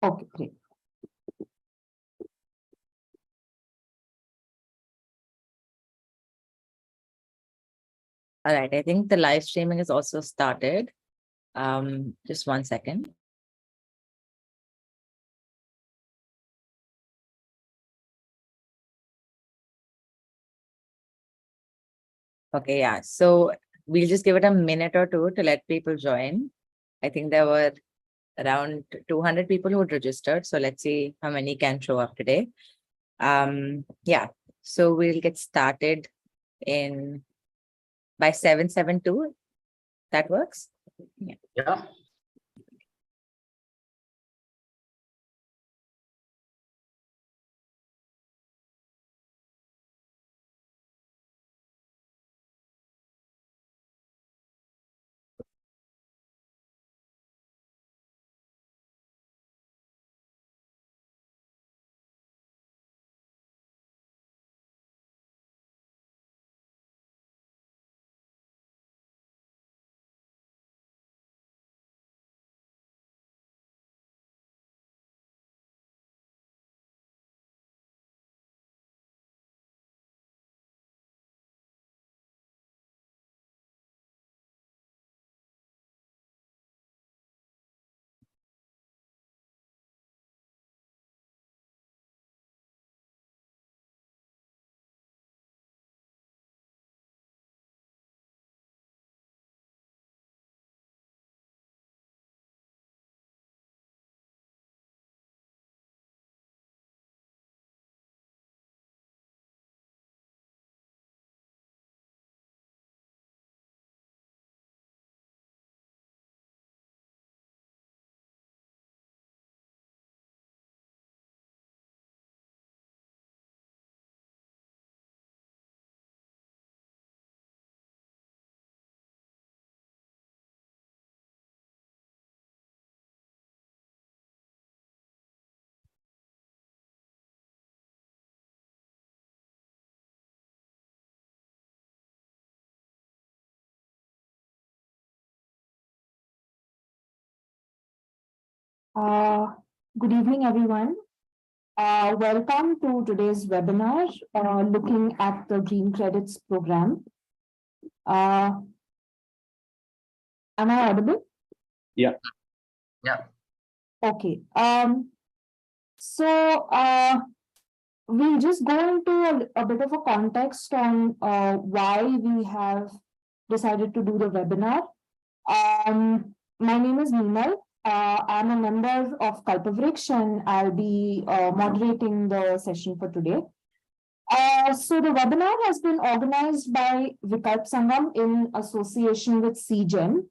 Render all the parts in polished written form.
Okay, great. All right, I think the live streaming is also started. Just 1 second. Okay, yeah. So we'll just give it a minute or two to let people join. I think there were around 200 people who had registered. So let's see how many can show up today. Yeah. So we'll get started in by 7:72. That works? Yeah. Good evening, everyone. Welcome to today's webinar, looking at the Green Credits program. Am I audible? Yeah. Okay. We'll just go into a bit of a context on why we have decided to do the webinar. My name is Meenal. I'm a member of Kalpavriksh and I'll be moderating the session for today. So the webinar has been organized by Vikalp Sangam in association with CGEN.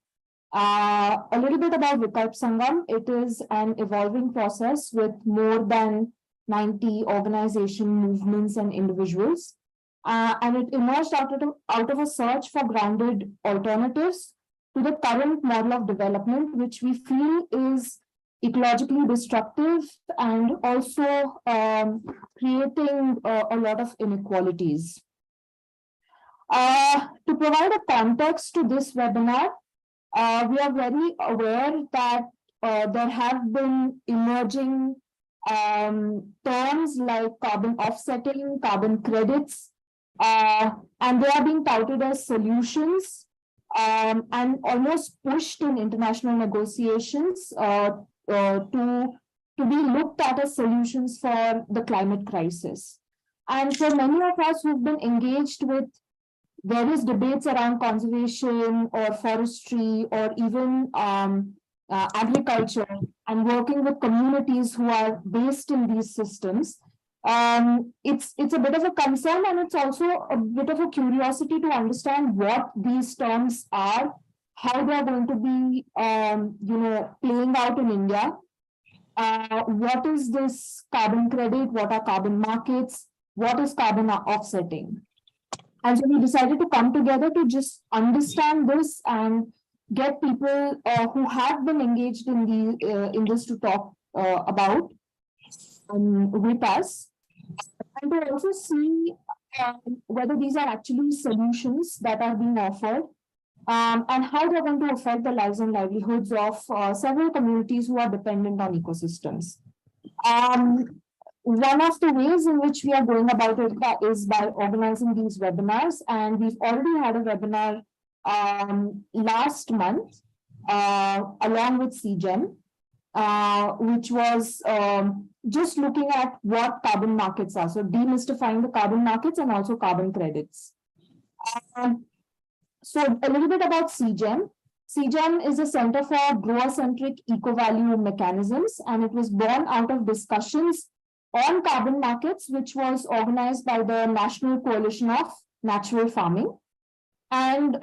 A little bit about Vikalp Sangam. It is an evolving process with more than 90 organization movements and individuals. And it emerged out of a search for grounded alternatives to the current model of development, which we feel is ecologically destructive and also creating a lot of inequalities. To provide a context to this webinar, we are very aware that there have been emerging terms like carbon offsetting, carbon credits, and they are being touted as solutions and almost pushed in international negotiations to be looked at as solutions for the climate crisis. And for many of us who've been engaged with various debates around conservation or forestry or even agriculture and working with communities who are based in these systems, it's a bit of a concern, and it's also a bit of a curiosity to understand what these terms are, how they are going to be playing out in India. What is this carbon credit? What are carbon markets? What is carbon offsetting? And so we decided to come together to just understand this and get people who have been engaged in this to talk about with us, and to also see whether these are actually solutions that are being offered, and how they're going to affect the lives and livelihoods of several communities who are dependent on ecosystems. One of the ways in which we are going about it is by organizing these webinars, and we've already had a webinar last month along with CGEM, which was just looking at what carbon markets are, so demystifying the carbon markets and also carbon credits. So a little bit about CGEM. CGEM is a Center for Grower-Centric Eco-Value Mechanisms, and it was born out of discussions on carbon markets, which was organized by the National Coalition of Natural Farming. And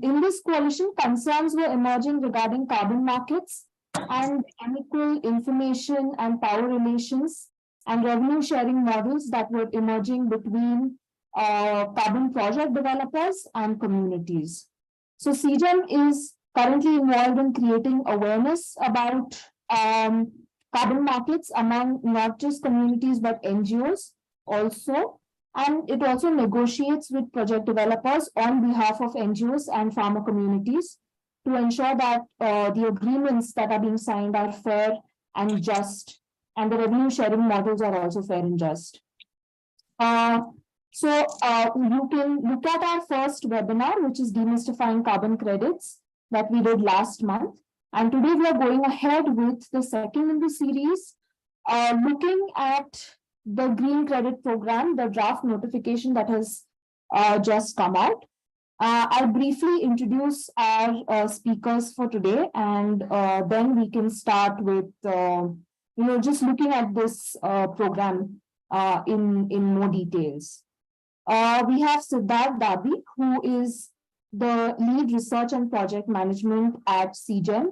in this coalition, concerns were emerging regarding carbon markets and unequal information and power relations and revenue sharing models that were emerging between carbon project developers and communities. So CGEM is currently involved in creating awareness about carbon markets among not just communities but NGOs also. And it also negotiates with project developers on behalf of NGOs and farmer communities to ensure that the agreements that are being signed are fair and just, and the revenue sharing models are also fair and just. So you can look at our first webinar, which is demystifying carbon credits, that we did last month. And today we are going ahead with the second in the series, looking at the Green Credit Program, the draft notification that has just come out. I'll briefly introduce our speakers for today, and then we can start with just looking at this program in more details. We have Siddhartha Dabhi, who is the lead research and project management at CGEM.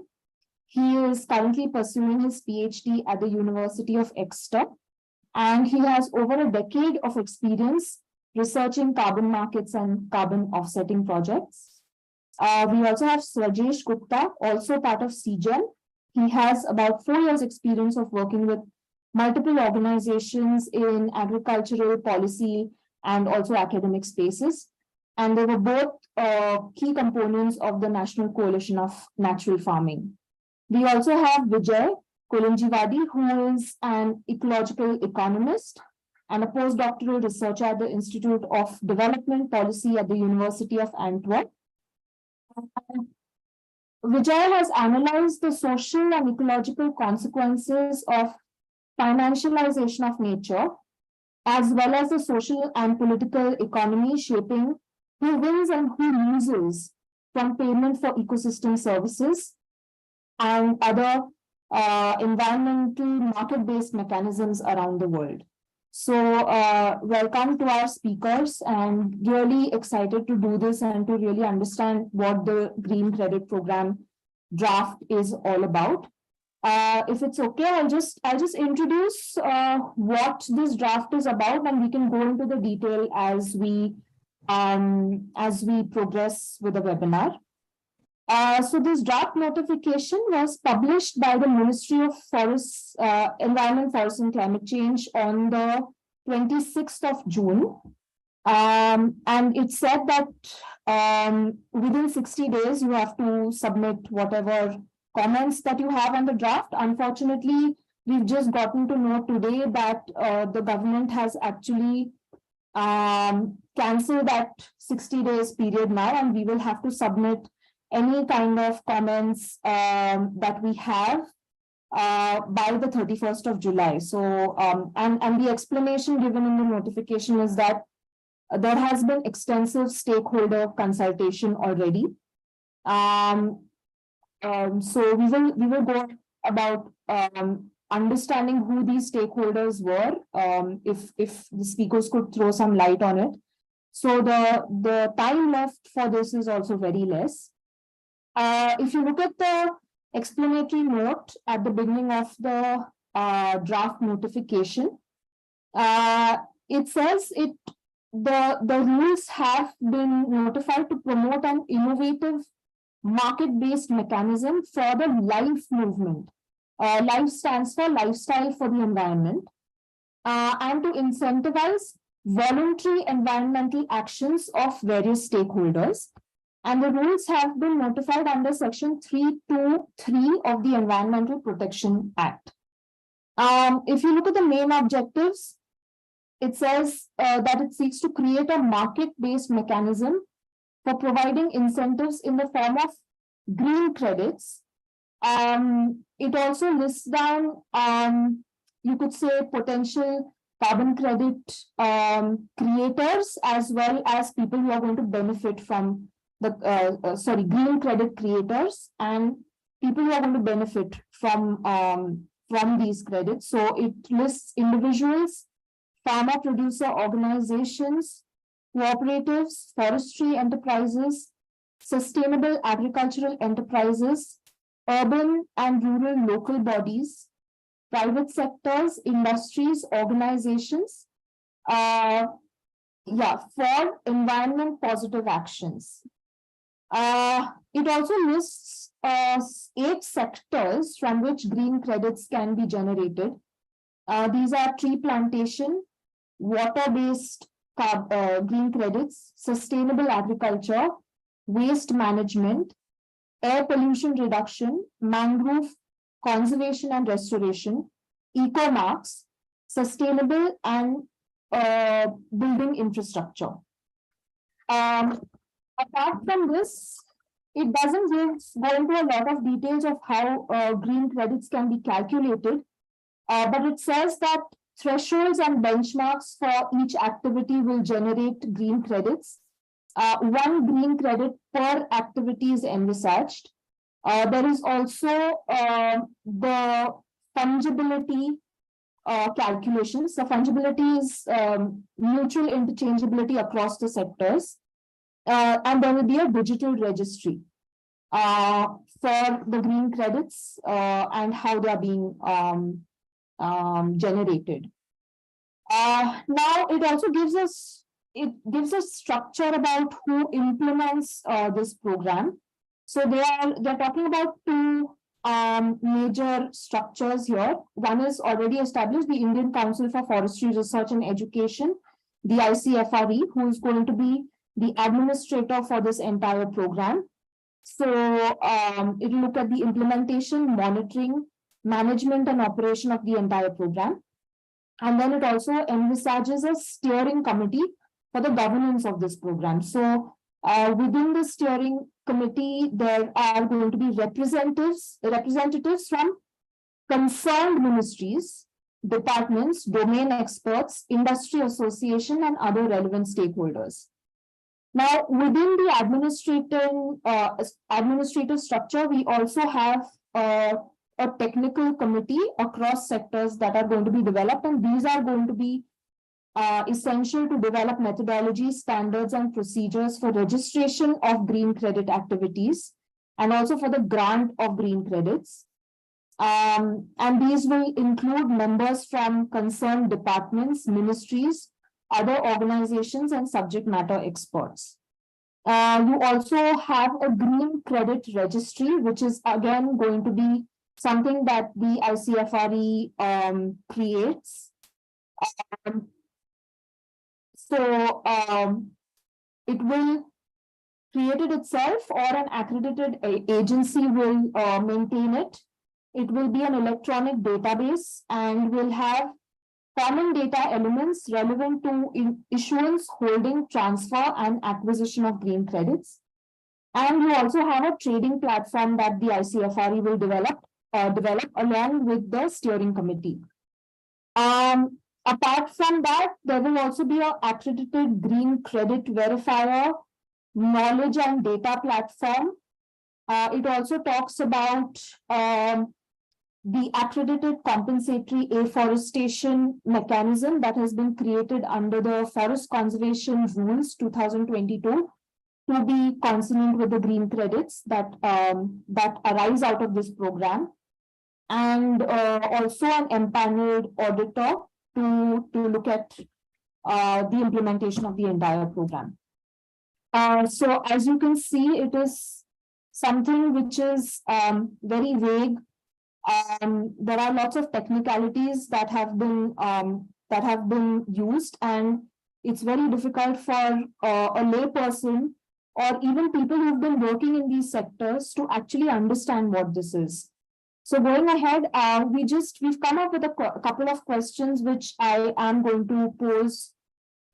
He is currently pursuing his PhD at the University of Exeter, and he has over a decade of experience researching carbon markets and carbon offsetting projects. We also have Srajesh Gupta, also part of CGEM. He has about 4 years experience of working with multiple organizations in agricultural policy and also academic spaces. And they were both key components of the National Coalition of Natural Farming. We also have Vijay Kolinjivadi, who is an ecological economist and a postdoctoral researcher at the Institute of Development Policy at the University of Antwerp. Vijay has analyzed the social and ecological consequences of financialization of nature, as well as the social and political economy shaping who wins and who loses from payment for ecosystem services and other environmental market-based mechanisms around the world. So welcome to our speakers, and really excited to do this and to really understand what the Green Credit Program draft is all about. If it's okay, I'll just introduce what this draft is about, and we can go into the detail as we progress with the webinar. So this draft notification was published by the Ministry of Forests, Environment, Forest and Climate Change on the 26th of June. And it said that within 60 days, you have to submit whatever comments that you have on the draft. Unfortunately, we've just gotten to know today that the government has actually canceled that 60 days period now, and we will have to submit any kind of comments that we have by the 31st of July. So, and the explanation given in the notification is that there has been extensive stakeholder consultation already. So we will go about understanding who these stakeholders were, if the speakers could throw some light on it. So the time left for this is also very less. If you look at the explanatory note at the beginning of the draft notification, it says the rules have been notified to promote an innovative market-based mechanism for the LIFE movement. LIFE stands for Lifestyle for the Environment, and to incentivize voluntary environmental actions of various stakeholders. and the rules have been notified under Section 323 of the Environmental Protection Act. If you look at the main objectives, it says that it seeks to create a market-based mechanism for providing incentives in the form of green credits. It also lists down, you could say, potential carbon credit creators, as well as people who are going to benefit from the green credit creators and people who are going to benefit from these credits. So it lists individuals, farmer producer organizations, cooperatives, forestry enterprises, sustainable agricultural enterprises, urban and rural local bodies, private sectors, industries, organizations, for environment positive actions. It also lists 8 sectors from which green credits can be generated. These are tree plantation, water-based green credits, sustainable agriculture, waste management, air pollution reduction, mangrove conservation and restoration, eco-marks, sustainable and building infrastructure. Apart from this, it doesn't go into a lot of details of how green credits can be calculated, but it says that thresholds and benchmarks for each activity will generate green credits. 1 green credit per activity is envisaged. There is also the fungibility calculations. The fungibility is mutual interchangeability across the sectors. And there will be a digital registry for the green credits and how they are being generated. Now it also gives us structure about who implements this program. So they're talking about 2 major structures here. One is already established, the Indian Council for Forestry Research and Education, the ICFRE, who is going to be the administrator for this entire program. So it will look at the implementation, monitoring, management and operation of the entire program. And then it also envisages a steering committee for the governance of this program. So within the steering committee, there are going to be representatives from concerned ministries, departments, domain experts, industry association, and other relevant stakeholders. Now, within the administrative structure, we also have a technical committee across sectors that are going to be developed, and these are going to be essential to develop methodologies, standards, and procedures for registration of green credit activities, and also for the grant of green credits. And these will include members from concerned departments, ministries, other organizations, and subject matter experts. You also have a green credit registry, which is again going to be something that the ICFRE creates. It will create it itself, or an accredited agency will maintain it. It will be an electronic database and will have common data elements relevant to issuance, holding, transfer, and acquisition of green credits. And you also have a trading platform that the ICFRE will develop along with the steering committee. Apart from that, there will also be an accredited green credit verifier, knowledge and data platform. It also talks about the accredited compensatory afforestation mechanism that has been created under the Forest Conservation Rules 2022 to be consonant with the green credits that arise out of this program, and also an empaneled auditor to look at the implementation of the entire program. So as you can see, it is something which is very vague. There are lots of technicalities that have been used, and it's very difficult for a lay person or even people who've been working in these sectors to actually understand what this is. So going ahead, we've come up with a couple of questions which I am going to pose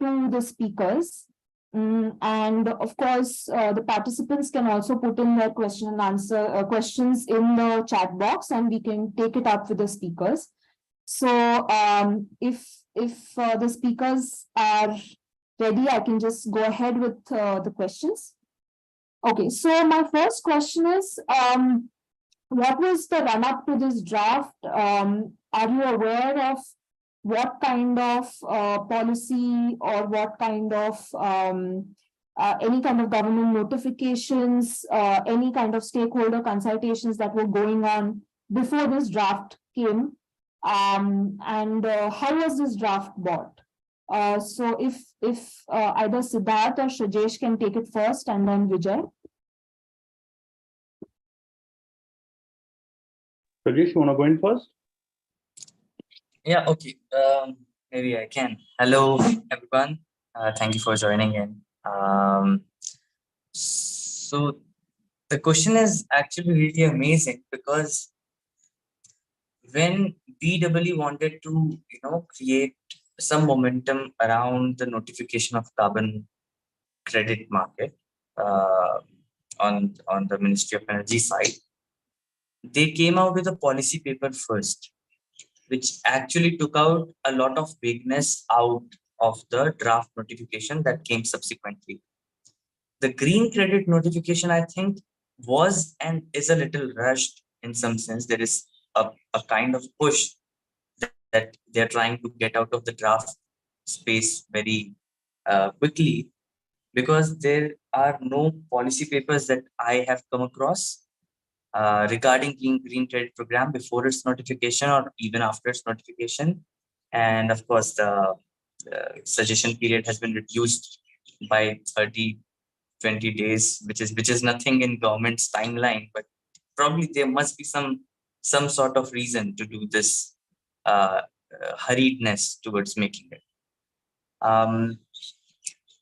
to the speakers. And of course, the participants can also put in their question and answer questions in the chat box, and we can take it up with the speakers. So if the speakers are ready, I can just go ahead with the questions. Okay, so my first question is, what was the run up to this draft? Are you aware of what kind of policy or what kind of any kind of government notifications, any kind of stakeholder consultations that were going on before this draft came? And how was this draft bought? So if either Siddharth or Srajesh can take it first, and then Vijay. Srajesh, you want to go in first? Yeah, okay. Maybe I can. Hello, everyone. Thank you for joining in. So the question is actually really amazing, because when BEE wanted to, create some momentum around the notification of carbon credit market on the Ministry of Energy side, they came out with a policy paper first, which actually took out a lot of vagueness out of the draft notification that came subsequently. The green credit notification, I think, was and is a little rushed in some sense. There is a kind of push that they're trying to get out of the draft space very quickly, because there are no policy papers that I have come across regarding green credit program before its notification or even after its notification. And of course, the suggestion period has been reduced by 20 days, which is nothing in government's timeline, but probably there must be some sort of reason to do this hurriedness towards making it.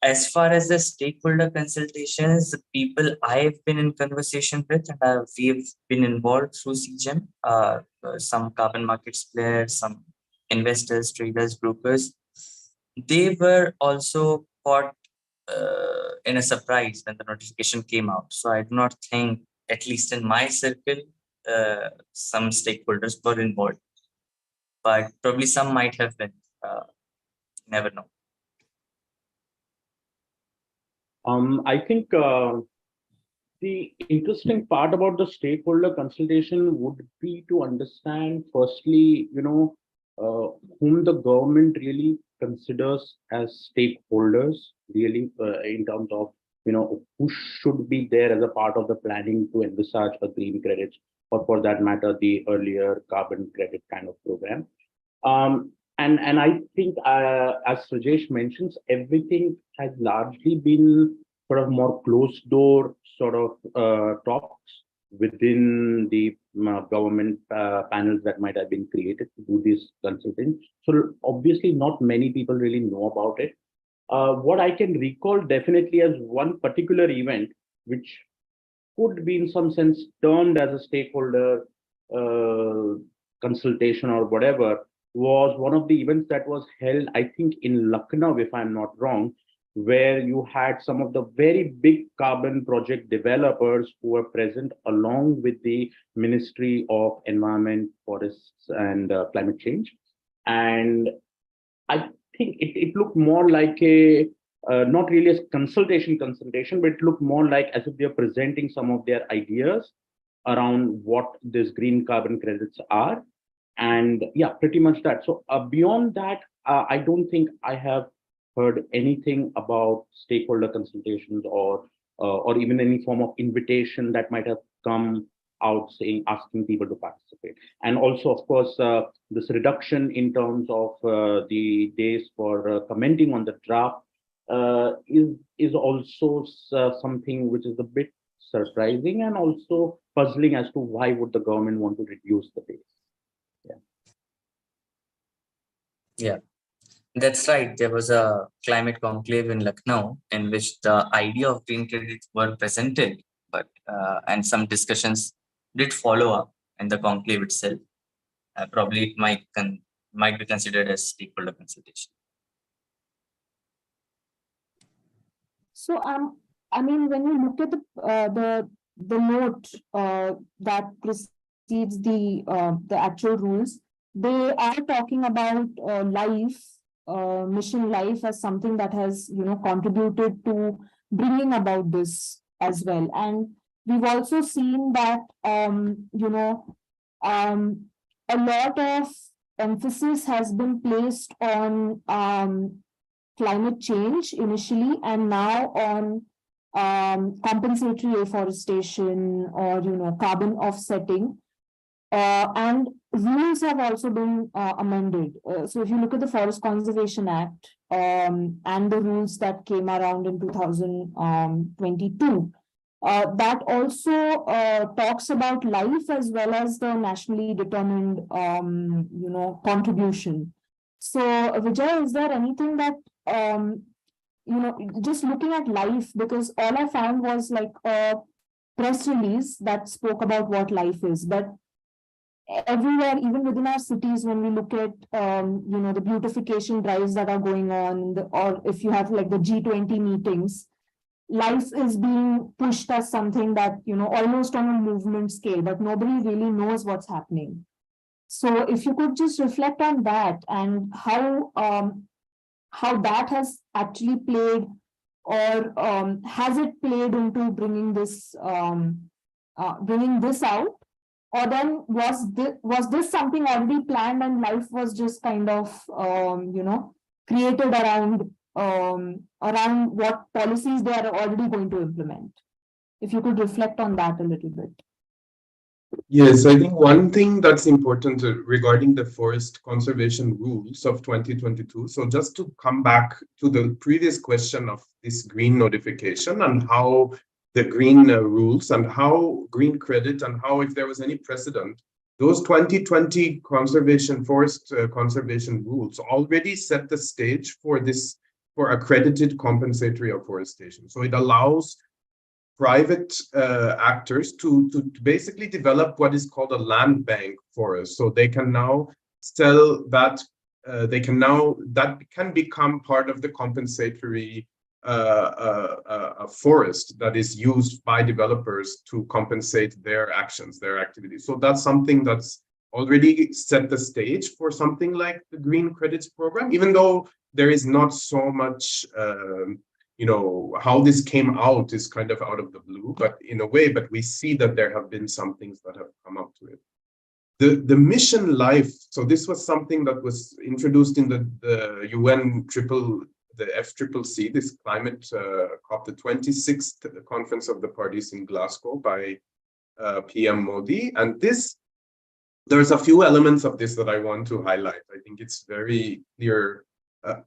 As far as the stakeholder consultations, the people I've been in conversation with, and we've been involved through CGEM, some carbon markets players, some investors, traders, brokers, they were also caught in a surprise when the notification came out. So I do not think, at least in my circle, some stakeholders were involved, but probably some might have been. Never know. I think the interesting part about the stakeholder consultation would be to understand, firstly, whom the government really considers as stakeholders, really, in terms of, who should be there as a part of the planning to envisage a green credits, or for that matter, the earlier carbon credit kind of program. And I think, as Srajesh mentions, everything has largely been sort of more closed door sort of talks within the government panels that might have been created to do this consulting. So obviously, not many people really know about it. What I can recall definitely as one particular event, which could be in some sense termed as a stakeholder consultation or whatever, was one of the events that was held, I think, in Lucknow, if I'm not wrong, where you had some of the very big carbon project developers who were present along with the Ministry of Environment, Forests and Climate Change. And I think it looked more like a, not really a consultation, but it looked more like as if they're presenting some of their ideas around what these green carbon credits are. And yeah, pretty much that. So beyond that, I don't think I have heard anything about stakeholder consultations or even any form of invitation that might have come out saying, asking people to participate. And also, of course, this reduction in terms of the days for commenting on the draft is also something which is a bit surprising and also puzzling as to why would the government want to reduce the days. Yeah, That's right. There was a climate conclave in Lucknow in which the idea of green credits were presented, but and some discussions did follow up in the conclave itself. Probably it might be considered as stakeholder consultation. So I mean, when you look at the note that precedes the actual rules, they are talking about life, mission life as something that has contributed to bringing about this as well. And we've also seen that a lot of emphasis has been placed on climate change initially, and now on compensatory afforestation or carbon offsetting. And rules have also been amended. So if you look at the Forest Conservation Act and the rules that came around in 2022, that also talks about life as well as the nationally determined, contribution. So, Vijay, is there anything that just looking at life, because all I found was like a press release that spoke about what life is, but everywhere, even within our cities, when we look at the beautification drives that are going on, or if you have like the G20 meetings, life is being pushed as something that almost on a movement scale, but nobody really knows what's happening. So if you could just reflect on that and how that has actually played, or has it played into bringing this out, or then was this something already planned and life was just kind of created around what policies they are already going to implement? If you could reflect on that a little bit. Yes, I think one thing that's important regarding the forest conservation rules of 2022. So just to come back to the previous question of this green notification and how the green rules and how green credit and how, if there was any precedent, those 2020 forest conservation rules already set the stage for accredited compensatory afforestation. So it allows private actors to basically develop what is called a land bank forest. So they can now sell that, that can become part of the compensatory forest that is used by developers to compensate their actions, their activities. So that's something that's already set the stage for something like the Green Credits Program, even though there is not so much how this came out is kind of out of the blue, but in a way, but we see that there have been some things that have come up to it. The mission life, so this was something that was introduced in the UN the FCCC, this climate COP, the 26th Conference of the Parties in Glasgow by PM Modi. And there's a few elements of this that I want to highlight. I think it's very clear that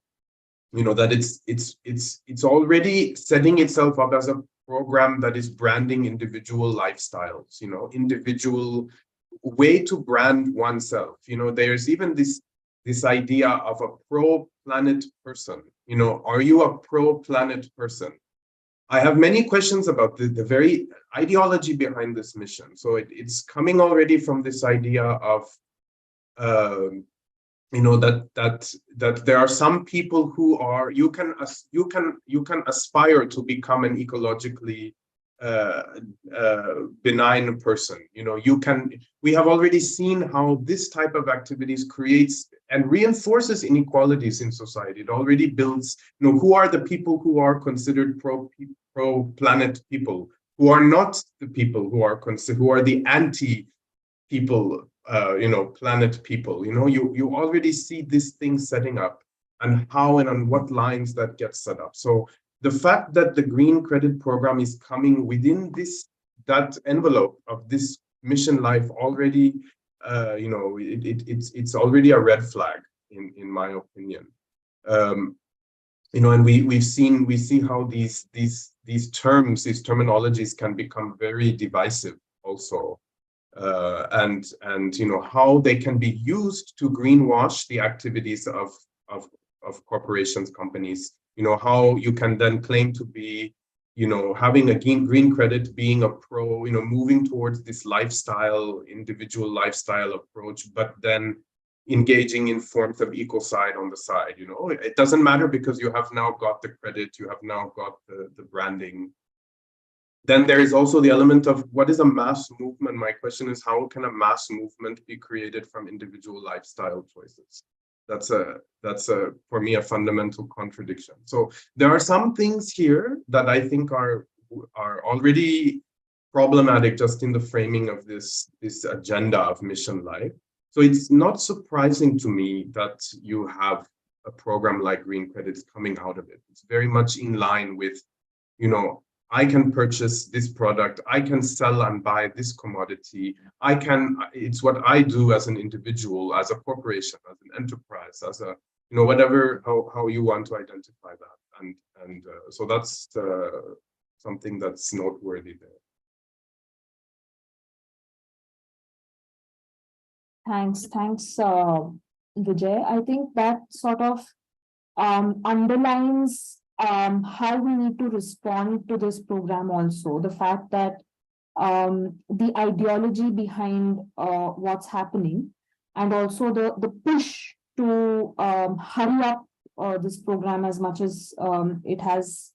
it's already setting itself up as a program that is branding individual lifestyles, individual way to brand oneself. There's even this idea of a pro-planet person. Are you a pro-planet person? I have many questions about the very ideology behind this mission. So it's coming already from this idea of that there are some people who are you can aspire to become an ecologically benign person. We have already seen how this type of activities creates and reinforces inequalities in society. It already builds, who are the people who are considered pro-planet people, who are not the people who are the anti-people, planet people. You already see this thing setting up and how and on what lines that gets set up. So the fact that the Green Credit Program is coming within that envelope of this mission life already, it's already a red flag in my opinion. And we see how these terms, these terminologies can become very divisive also. And how they can be used to greenwash the activities of of corporations, companies, how you can then claim to be, having a green credit, being a pro, moving towards this lifestyle, individual lifestyle approach, but then engaging in forms of ecocide on the side. It doesn't matter because you have now got the credit, you have now got the branding. Then there is also the element of what is a mass movement. My question is, how can a mass movement be created from individual lifestyle choices? That's for me a fundamental contradiction. So there are some things here that I think are already problematic just in the framing of this agenda of mission life. So it's not surprising to me that you have a program like Green Credits coming out of it. It's very much in line with, I can purchase this product, I can sell and buy this commodity, it's what I do as an individual, as a corporation, as an enterprise, as a, whatever, how you want to identify that. And so that's something that's noteworthy there. Thanks, Vijay. I think that sort of underlines how we need to respond to this program also. The fact that the ideology behind what's happening, and also the push to hurry up this program as much as it has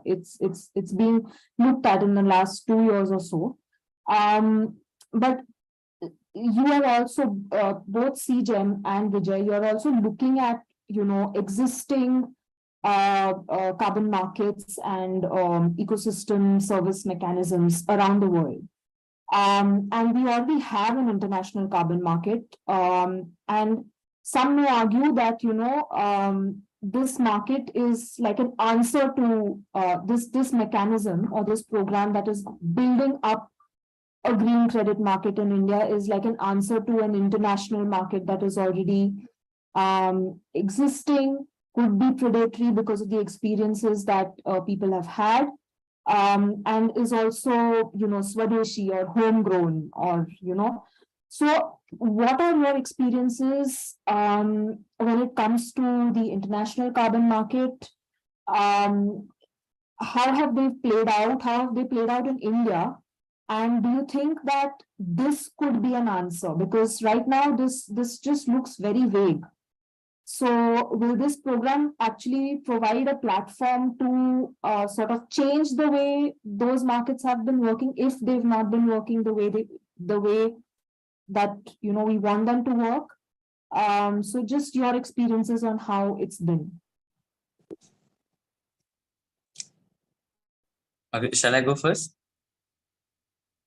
it's being looked at in the last 2 years or so. But you are also both CGEM and Vijay, you are also looking at existing carbon markets and ecosystem service mechanisms around the world. And we already have an international carbon market. And some may argue that, this market is like an answer to this mechanism or this program that is building up a green credit market in India is like an answer to an international market that is already existing, could be predatory because of the experiences that people have had, and is also, Swadeshi or homegrown, or, So what are your experiences when it comes to the international carbon market? How have they played out? How have they played out in India? And do you think that this could be an answer? Because right now this just looks very vague. So will this program actually provide a platform to sort of change the way those markets have been working, if they've not been working the way that we want them to work? So just your experiences on how it's been. Okay, shall I go first?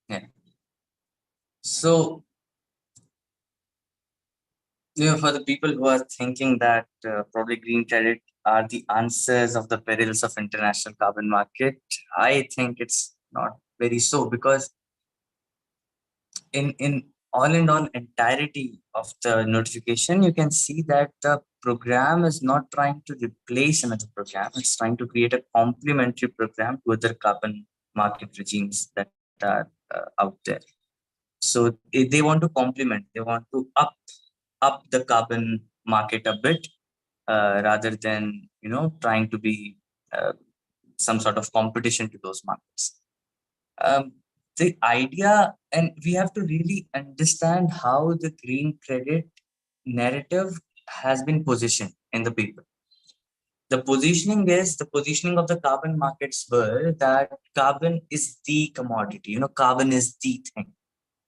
Yeah. So, for the people who are thinking that probably green credit are the answers of the perils of international carbon market, I think it's not very so, because in all entirety of the notification, you can see that the program is not trying to replace another program. It's trying to create a complementary program to other carbon market regimes that are out there. So they want to complement, they want to up the carbon market a bit, rather than trying to be some sort of competition to those markets. The idea, and we have to really understand how the green credit narrative has been positioned in the paper. The positioning of the carbon markets were that carbon is the commodity, carbon is the thing.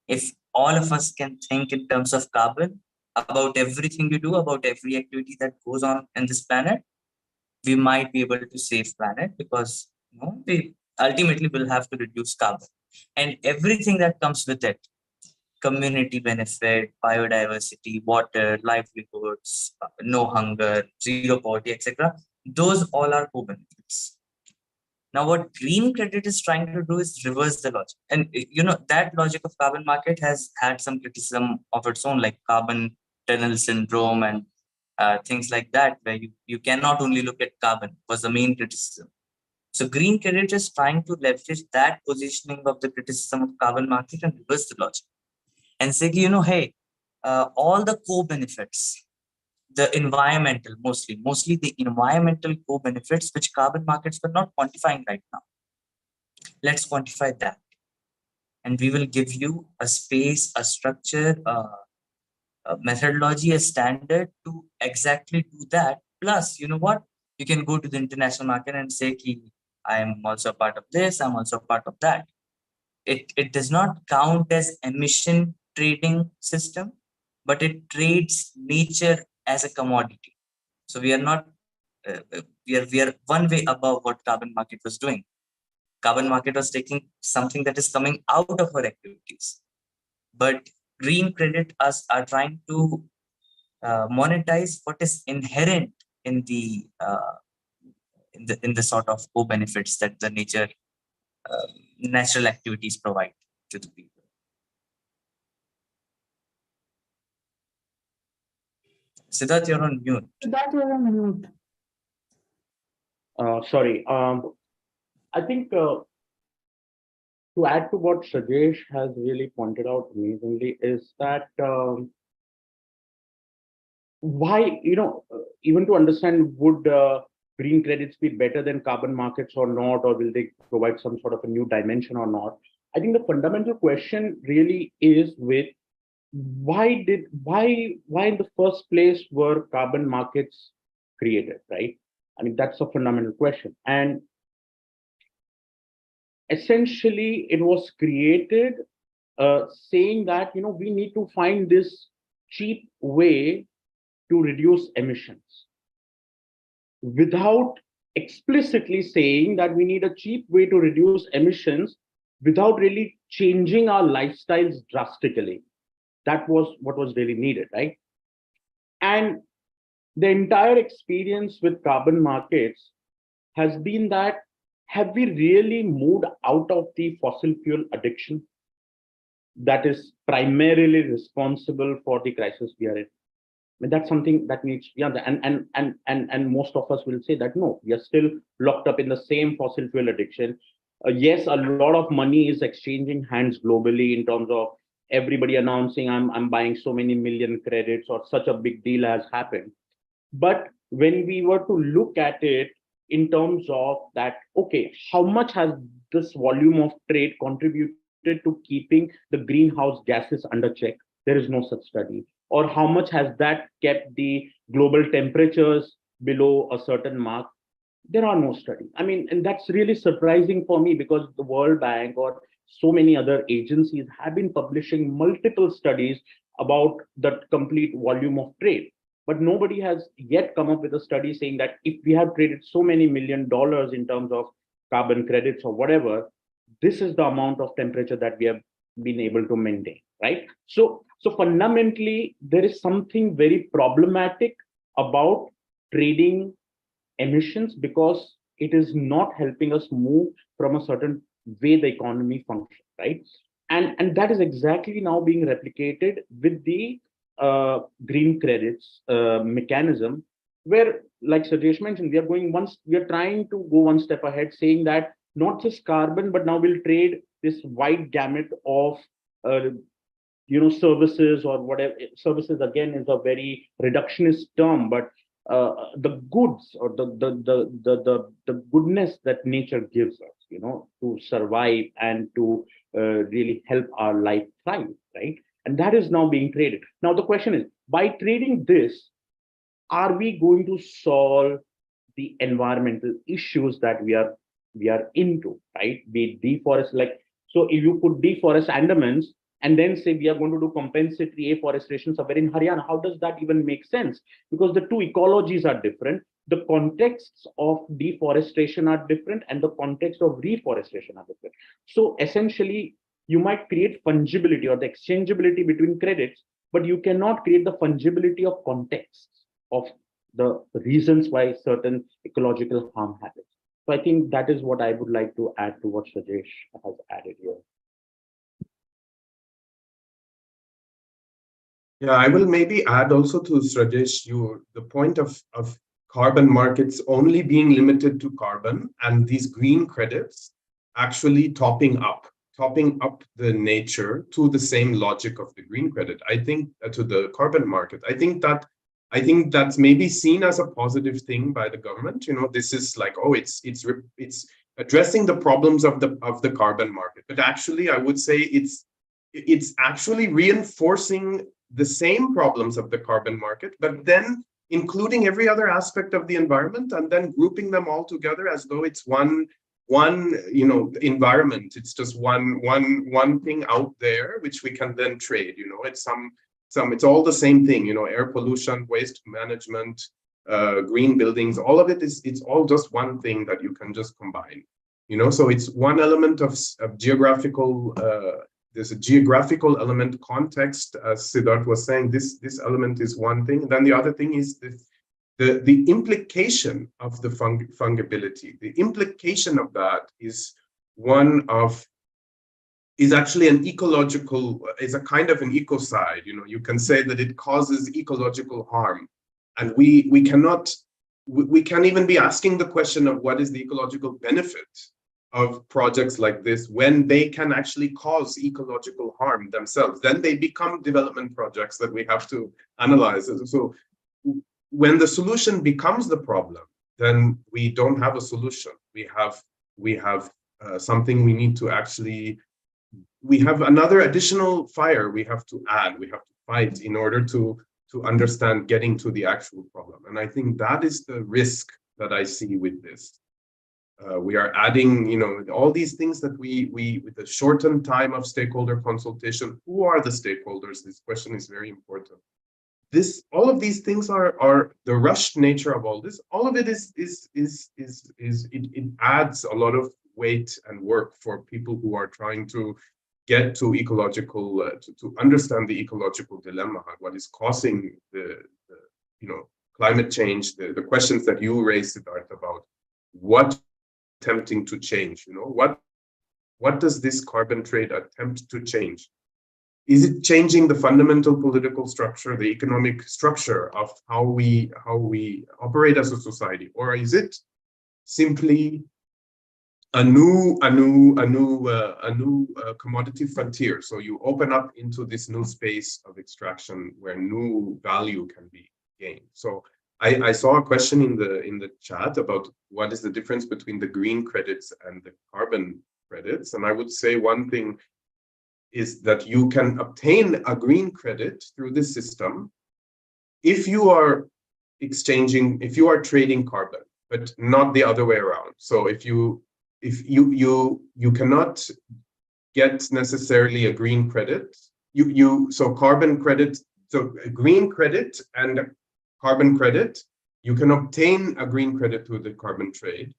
If all of us can think in terms of carbon, about everything we do, about every activity that goes on in this planet, we might be able to save planet, because we ultimately will have to reduce carbon and everything that comes with it: community benefit, biodiversity, water, livelihoods, no hunger, zero poverty, etc. Those all are co-benefits. Now, what green credit is trying to do is reverse the logic. And that logic of carbon market has had some criticism of its own, like carbon tunnel syndrome and things like that, where you cannot only look at carbon, was the main criticism. So green credit is trying to leverage that positioning of the criticism of carbon market and reverse the logic and say, hey, all the co-benefits the environmental, mostly the environmental co-benefits, which carbon markets were not quantifying right now. Let's quantify that. And we will give you a space, a structure, a methodology, a standard to exactly do that. Plus, you know what? You can go to the international market and say, I am also a part of this, I'm also a part of that. It does not count as emission trading system, but it trades nature as a commodity. So we are not, we are one way above what carbon market was doing. Carbon market was taking something that is coming out of our activities. But green credit us are trying to monetize what is inherent in the sort of co-benefits that the natural activities provide to the people. Siddharth, you're on mute. Siddharth, you're on mute. Sorry. I think to add to what Srajesh has really pointed out amazingly is that why, even to understand, would green credits be better than carbon markets or not, or will they provide some sort of a new dimension or not? I think the fundamental question really is with why in the first place were carbon markets created, right? I mean, that's a fundamental question. And essentially, it was created saying that, we need to find this cheap way to reduce emissions without explicitly saying that we need a cheap way to reduce emissions without really changing our lifestyles drastically. That was what was really needed, right? And the entire experience with carbon markets has been that, have we really moved out of the fossil fuel addiction that is primarily responsible for the crisis we are in? I mean, that's something that needs, and most of us will say that no, we are still locked up in the same fossil fuel addiction. Yes, a lot of money is exchanging hands globally in terms of everybody announcing I'm buying so many million credits, or such a big deal has happened. But when we were to look at it in terms of that, okay, how much has this volume of trade contributed to keeping the greenhouse gases under check? There is no such study. Or how much has that kept the global temperatures below a certain mark? There are no studies. I mean, and that's really surprising for me, because the World Bank or so many other agencies have been publishing multiple studies about the complete volume of trade. But nobody has yet come up with a study saying that if we have traded so many $1 million in terms of carbon credits or whatever, this is the amount of temperature that we have been able to maintain, right? So fundamentally, there is something very problematic about trading emissions, because it is not helping us move from a certain way the economy functions, right? And that is exactly now being replicated with the green credits mechanism, where, like Srajesh mentioned, we are trying to go one step ahead, saying that not just carbon, but now we'll trade this wide gamut of services, or whatever. Services again is a very reductionist term, but the goods, or the goodness that nature gives us, to survive and to really help our life thrive, right? And that is now being traded. Now the question is, by trading this, are we going to solve the environmental issues that we are into, right? Be deforest, so if you could deforest Andamans and then say we are going to do compensatory afforestation somewhere in Haryana, how does that even make sense? Because the two ecologies are different, the contexts of deforestation are different, and the context of reforestation are different. So essentially, you might create fungibility or the exchangeability between credits, but you cannot create the fungibility of contexts of the reasons why certain ecological harm happens. So I think that is what I would like to add to what Srajesh has added here. Yeah, I will maybe add also to Srajesh, the point of carbon markets only being limited to carbon, and these green credits actually topping up the nature to the same logic of the green credit. I think to the carbon market. I think that I think that's maybe seen as a positive thing by the government. This is like, oh, it's addressing the problems of the carbon market. But actually, I would say it's actually reinforcing the same problems of the carbon market, but then including every other aspect of the environment and then grouping them all together as though it's one environment. It's just one thing out there which we can then trade. It's all the same thing. Air pollution, waste management, green buildings, all of it's all just one thing that you can just combine. So it's one element of geographical. There's a geographical element, context, as Siddharth was saying. This element is one thing. Then the other thing is the implication of the fungibility. The implication of that is actually an ecological, is a kind of an ecocide. You can say that it causes ecological harm, and we can't even be asking the question of what is the ecological benefit of projects like this when they can actually cause ecological harm themselves. Then they become development projects that we have to analyze. So when the solution becomes the problem, then we don't have a solution. We have something we need to actually. We have another additional fire we have to add. We have to fight in order to understand getting to the actual problem. And I think that is the risk that I see with this. We are adding, all these things that we with the shortened time of stakeholder consultation. Who are the stakeholders? This question is very important. All of these things are the rushed nature of all this. All of it it adds a lot of weight and work for people who are trying to get to ecological, to understand the ecological dilemma, what is causing the climate change, the questions that you raised, Siddharth, about what attempting to change. What does this carbon trade attempt to change? Is it changing the fundamental political structure, the economic structure of how we operate as a society, or is it simply a new commodity frontier? So you open up into this new space of extraction where new value can be gained. So I saw a question in the chat about what is the difference between the green credits and the carbon credits. And I would say one thing is that you can obtain a green credit through this system if you are trading carbon, but not the other way around. So if you cannot get necessarily a green credit, so carbon credit, so a green credit and carbon credit, you can obtain a green credit through the carbon trade,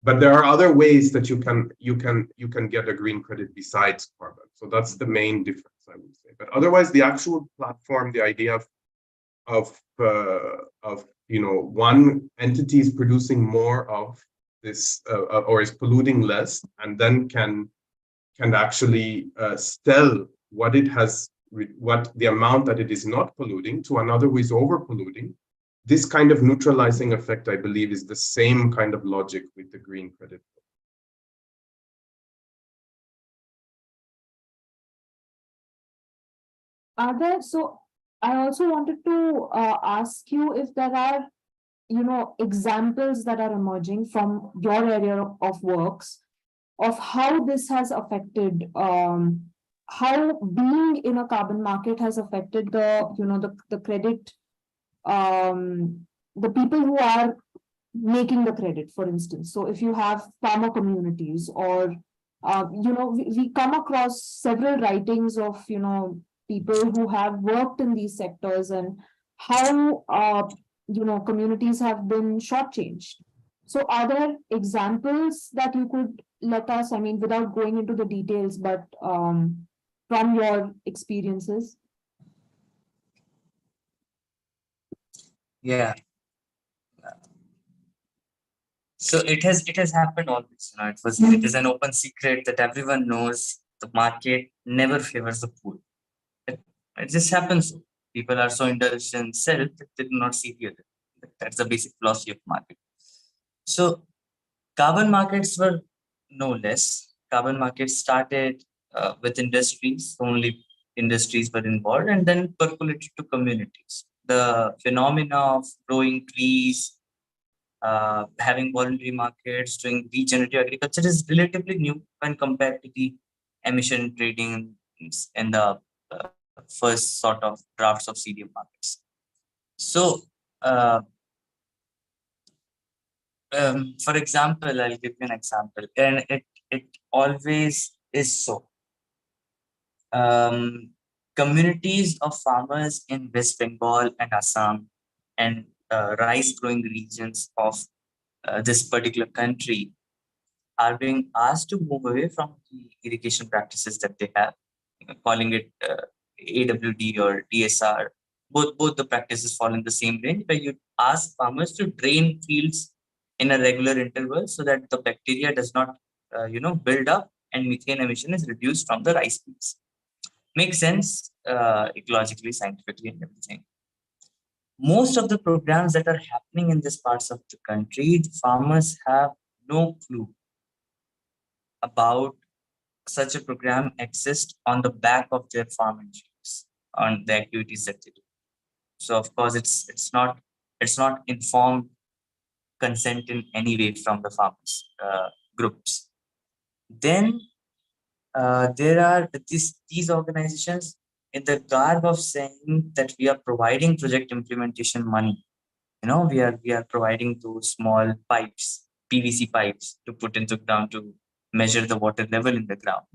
but there are other ways that you can get a green credit besides carbon. So that's the main difference, I would say. But otherwise, the actual platform, the idea of one entity is producing more of this or is polluting less, and then can actually sell what the amount that it is not polluting to another who is over polluting. This kind of neutralizing effect, I believe, is the same kind of logic with the green credit. So I also wanted to ask you if there are, examples that are emerging from your area of works of how this has affected, how being in a carbon market has affected the credit, the people who are making the credit, for instance. So if you have farmer communities or, we come across several writings of, people who have worked in these sectors and how, communities have been shortchanged. So are there examples that you could let us, I mean, without going into the details, but from your experiences? Yeah. So it has happened always. It is an open secret that everyone knows. The market never favors the poor. It just happens. People are so indulged in self that they do not see the other. That's the basic philosophy of market. So carbon markets were no less. Carbon markets started with industries. Only industries were involved, and then percolated to communities. the phenomena of growing trees, having voluntary markets, doing regenerative agriculture is relatively new when compared to the emission trading in the first sort of drafts of CDM markets. So, uh, for example, I'll give you an example, and it always is so. Communities of farmers in West Bengal and Assam and rice growing regions of this particular country are being asked to move away from the irrigation practices that they have, calling it AWD or DSR. Both the practices fall in the same range, where you ask farmers to drain fields in a regular interval so that the bacteria does not, build up and methane emission is reduced from the rice fields. Makes sense ecologically, scientifically, and everything. Most of the programs that are happening in these parts of the country, the farmers have no clue about such a program exists on the back of their farm insurance on the activities that they do. So of course it's not informed consent in any way from the farmers groups. Then there are these organizations in the garb of saying that we are providing project implementation money. We are providing those small pipes, PVC pipes, to put into ground to measure the water level in the ground.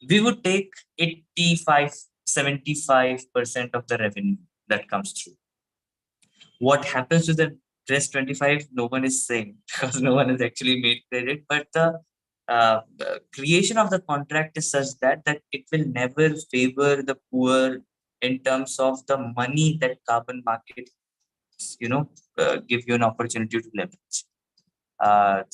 We would take 85, 75% of the revenue that comes through. What happens to the rest 25? No one is saying, because no one has actually made credit. But the creation of the contract is such that it will never favor the poor in terms of the money that carbon market, give you an opportunity to leverage.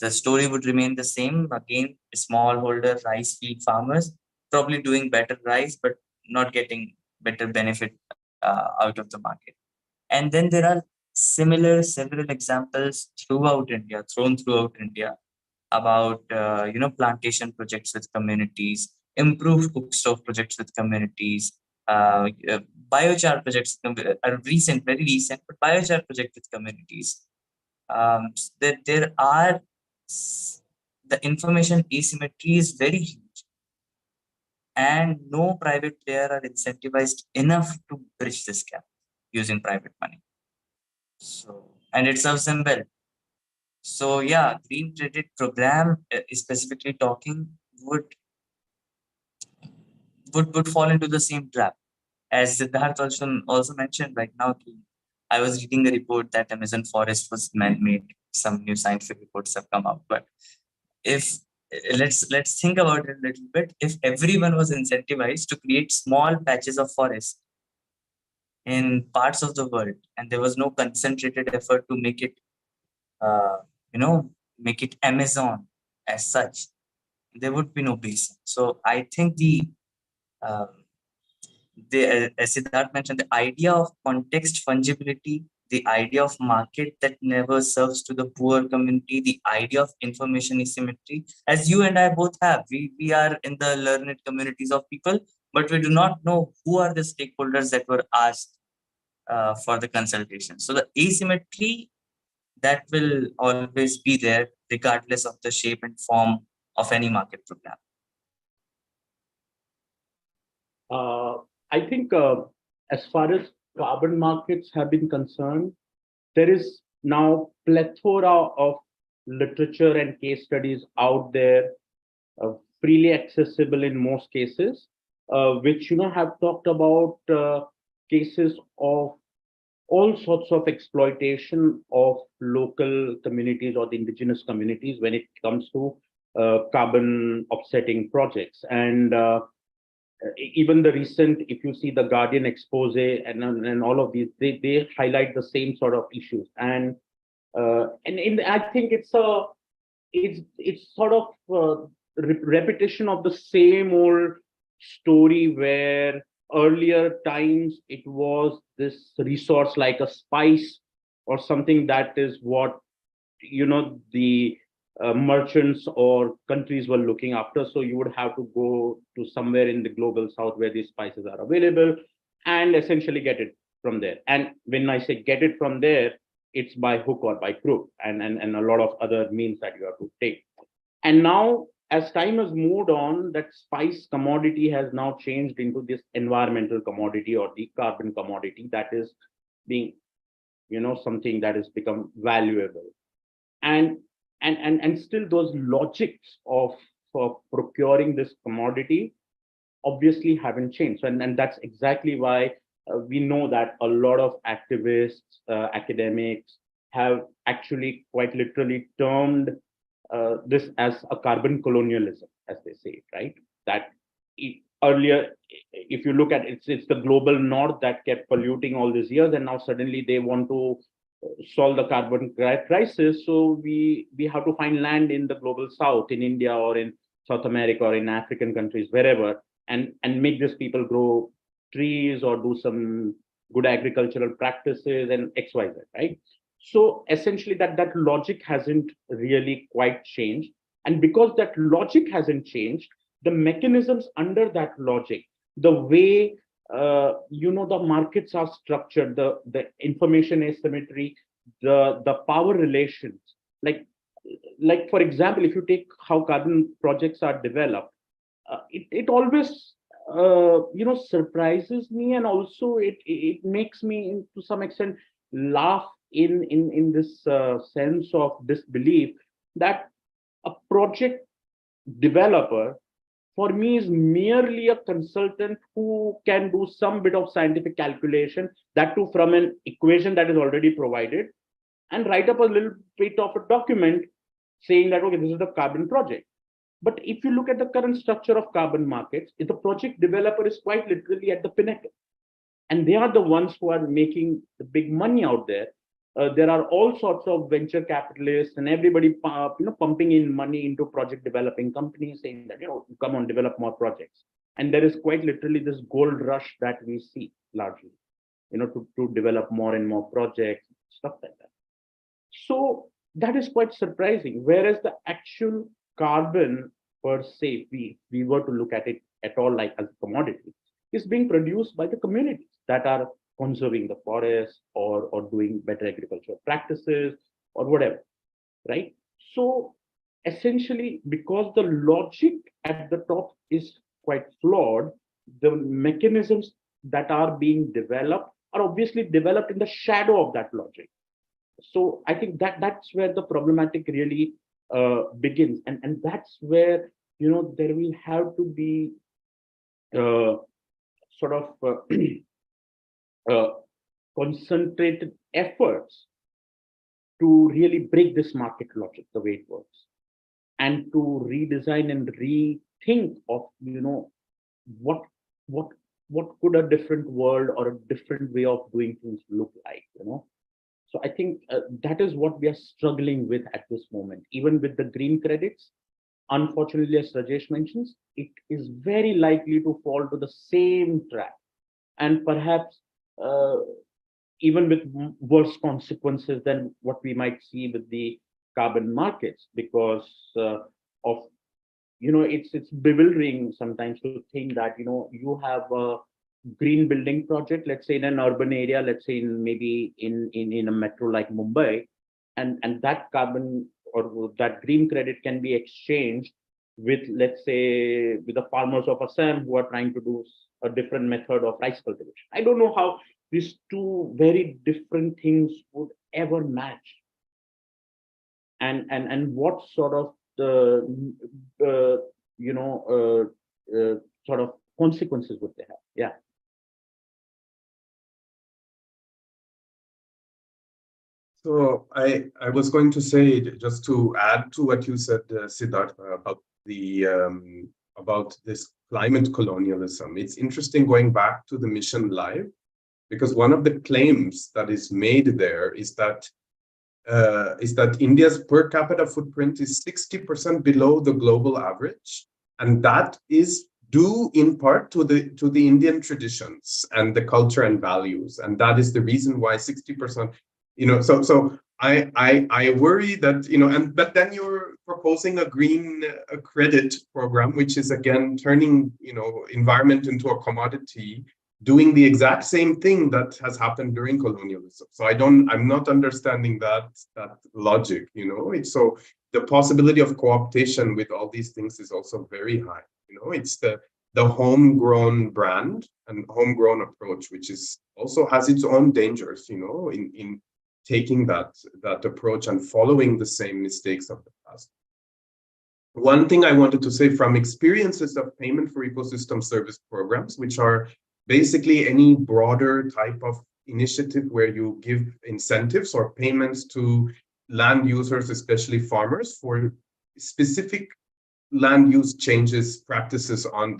The story would remain the same. Again, smallholder rice field farmers probably doing better rice, but not getting better benefit out of the market. And then there are several examples thrown throughout India about plantation projects with communities, improved cook stove projects with communities, biochar projects are very recent, but biochar project with communities. There are the information asymmetry is very huge, and no private player are incentivized enough to bridge this gap using private money. So, and it serves them well. So yeah, green credit program, specifically talking, would fall into the same trap. As Siddharth also mentioned, right now, I was reading a report that Amazon forest was man-made. Some new scientific reports have come out. But if let's think about it a little bit. If everyone was incentivized to create small patches of forest in parts of the world, and there was no concentrated effort to make it, make it Amazon as such, there would be no basin. So I think um, as Siddharth mentioned, the idea of context fungibility, the idea of market that never serves to the poor community, the idea of information asymmetry, as you and I both have. We are in the learned communities of people, but we do not know who are the stakeholders that were asked for the consultation. So the asymmetry that will always be there, regardless of the shape and form of any market program. I think as far as carbon markets have been concerned, there is now plethora of literature and case studies out there, freely accessible in most cases, which have talked about cases of all sorts of exploitation of local communities or the indigenous communities when it comes to carbon offsetting projects. And even the recent, if you see the Guardian expose and all of these, they highlight the same sort of issues. And I think it's sort of repetition of the same old story, where earlier times it was this resource like a spice or something that is what the merchants or countries were looking after. So you would have to go to somewhere in the global south where these spices are available and essentially get it from there. And when I say get it from there, it's by hook or by crook, and a lot of other means that you have to take. And now, as time has moved on, that spice commodity has now changed into this environmental commodity or the carbon commodity that is being, something that has become valuable. And still those logics of for procuring this commodity obviously haven't changed. And that's exactly why we know that a lot of activists, academics have actually quite literally termed this as a carbon colonialism, as they say, right? That earlier, if you look at it, it's the global north that kept polluting all these years, and now suddenly they want to solve the carbon crisis. So we have to find land in the global south, in India or in South America or in African countries, wherever, and make these people grow trees or do some good agricultural practices and XYZ, right? So essentially that logic hasn't really quite changed. And because that logic hasn't changed, the mechanisms under that logic, the way the markets are structured, the information asymmetry, the power relations, like for example, if you take how carbon projects are developed, it always surprises me, and also it makes me to some extent laugh in this sense of disbelief that a project developer for me is merely a consultant who can do some bit of scientific calculation, that too from an equation that is already provided, and write up a little bit of a document saying that, okay, this is the carbon project. But if you look at the current structure of carbon markets, the project developer is quite literally at the pinnacle. And they are the ones who are making the big money out there. There are all sorts of venture capitalists and everybody pumping in money into project developing companies, saying that, come on, develop more projects. And there is quite literally this gold rush that we see largely, to develop more and more projects, stuff like that. So that is quite surprising. Whereas the actual carbon per se, if we were to look at it at all like as a commodity, is being produced by the communities that are conserving the forest or doing better agricultural practices or whatever, right? So essentially, because the logic at the top is quite flawed, the mechanisms that are being developed are obviously developed in the shadow of that logic. So I think that's where the problematic really begins, and that's where there will have to be sort of concentrated efforts to really break this market logic the way it works, and to redesign and rethink of what could a different world or a different way of doing things look like. So I think that is what we are struggling with at this moment. Even with the green credits, unfortunately, as Rajesh mentions, it is very likely to fall to the same trap, and perhaps even with worse consequences than what we might see with the carbon markets, because of it's bewildering sometimes to think that you have a green building project, let's say in an urban area, let's say maybe in a metro like Mumbai, and that carbon or that green credit can be exchanged with, let's say, with the farmers of Assam who are trying to do a different method of rice cultivation. I don't know how these two very different things would ever match, and what sort of the sort of consequences would they have? Yeah. So I was going to say, just to add to what you said, Siddhartha, about this climate colonialism. It's interesting going back to the mission live, because one of the claims that is made there is that India's per capita footprint is 60% below the global average, and that is due in part to the Indian traditions and the culture and values, and that is the reason why 60%. So I worry that but then you're proposing a green credit program, which is again turning environment into a commodity, doing the exact same thing that has happened during colonialism. So I'm not understanding that logic, you know. It's so the possibility of co-optation with all these things is also very high. You know, it's the homegrown brand and homegrown approach, which is also has its own dangers, you know, in taking that approach and following the same mistakes of the past. One thing I wanted to say from experiences of payment for ecosystem service programs, which are basically any broader type of initiative where you give incentives or payments to land users, especially farmers, for specific land use changes, practices on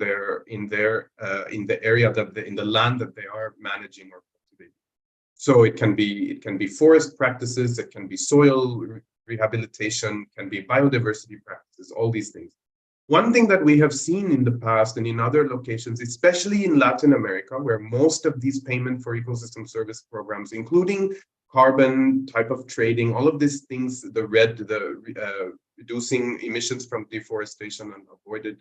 in the area in the land that they are managing or cultivating. So it can be forest practices, it can be soil rehabilitation, can be biodiversity practices, all these things. One thing that we have seen in the past and in other locations, especially in Latin America, where most of these payment for ecosystem service programs, including carbon type of trading, all of these things, the reducing emissions from deforestation and avoided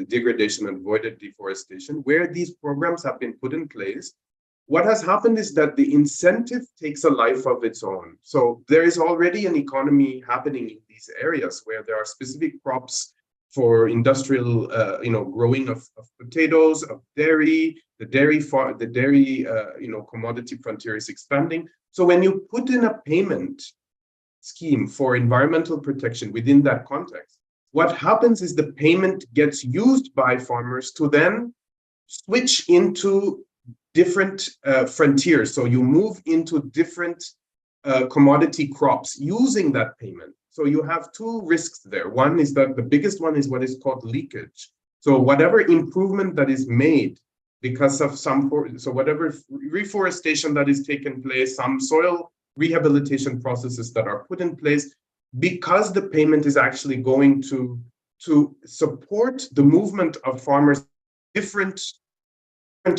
degradation and avoided deforestation, where these programs have been put in place, what has happened is that the incentive takes a life of its own. So there is already an economy happening in these areas where there are specific crops for industrial, growing of potatoes, of dairy. The dairy, commodity frontier is expanding. So when you put in a payment scheme for environmental protection within that context, what happens is the payment gets used by farmers to then switch into different frontiers. So you move into different commodity crops using that payment. So you have two risks there. One is that the biggest one is what is called leakage. So whatever improvement that is made because of whatever reforestation that is taking place, some soil rehabilitation processes that are put in place, because the payment is actually going to support the movement of farmers different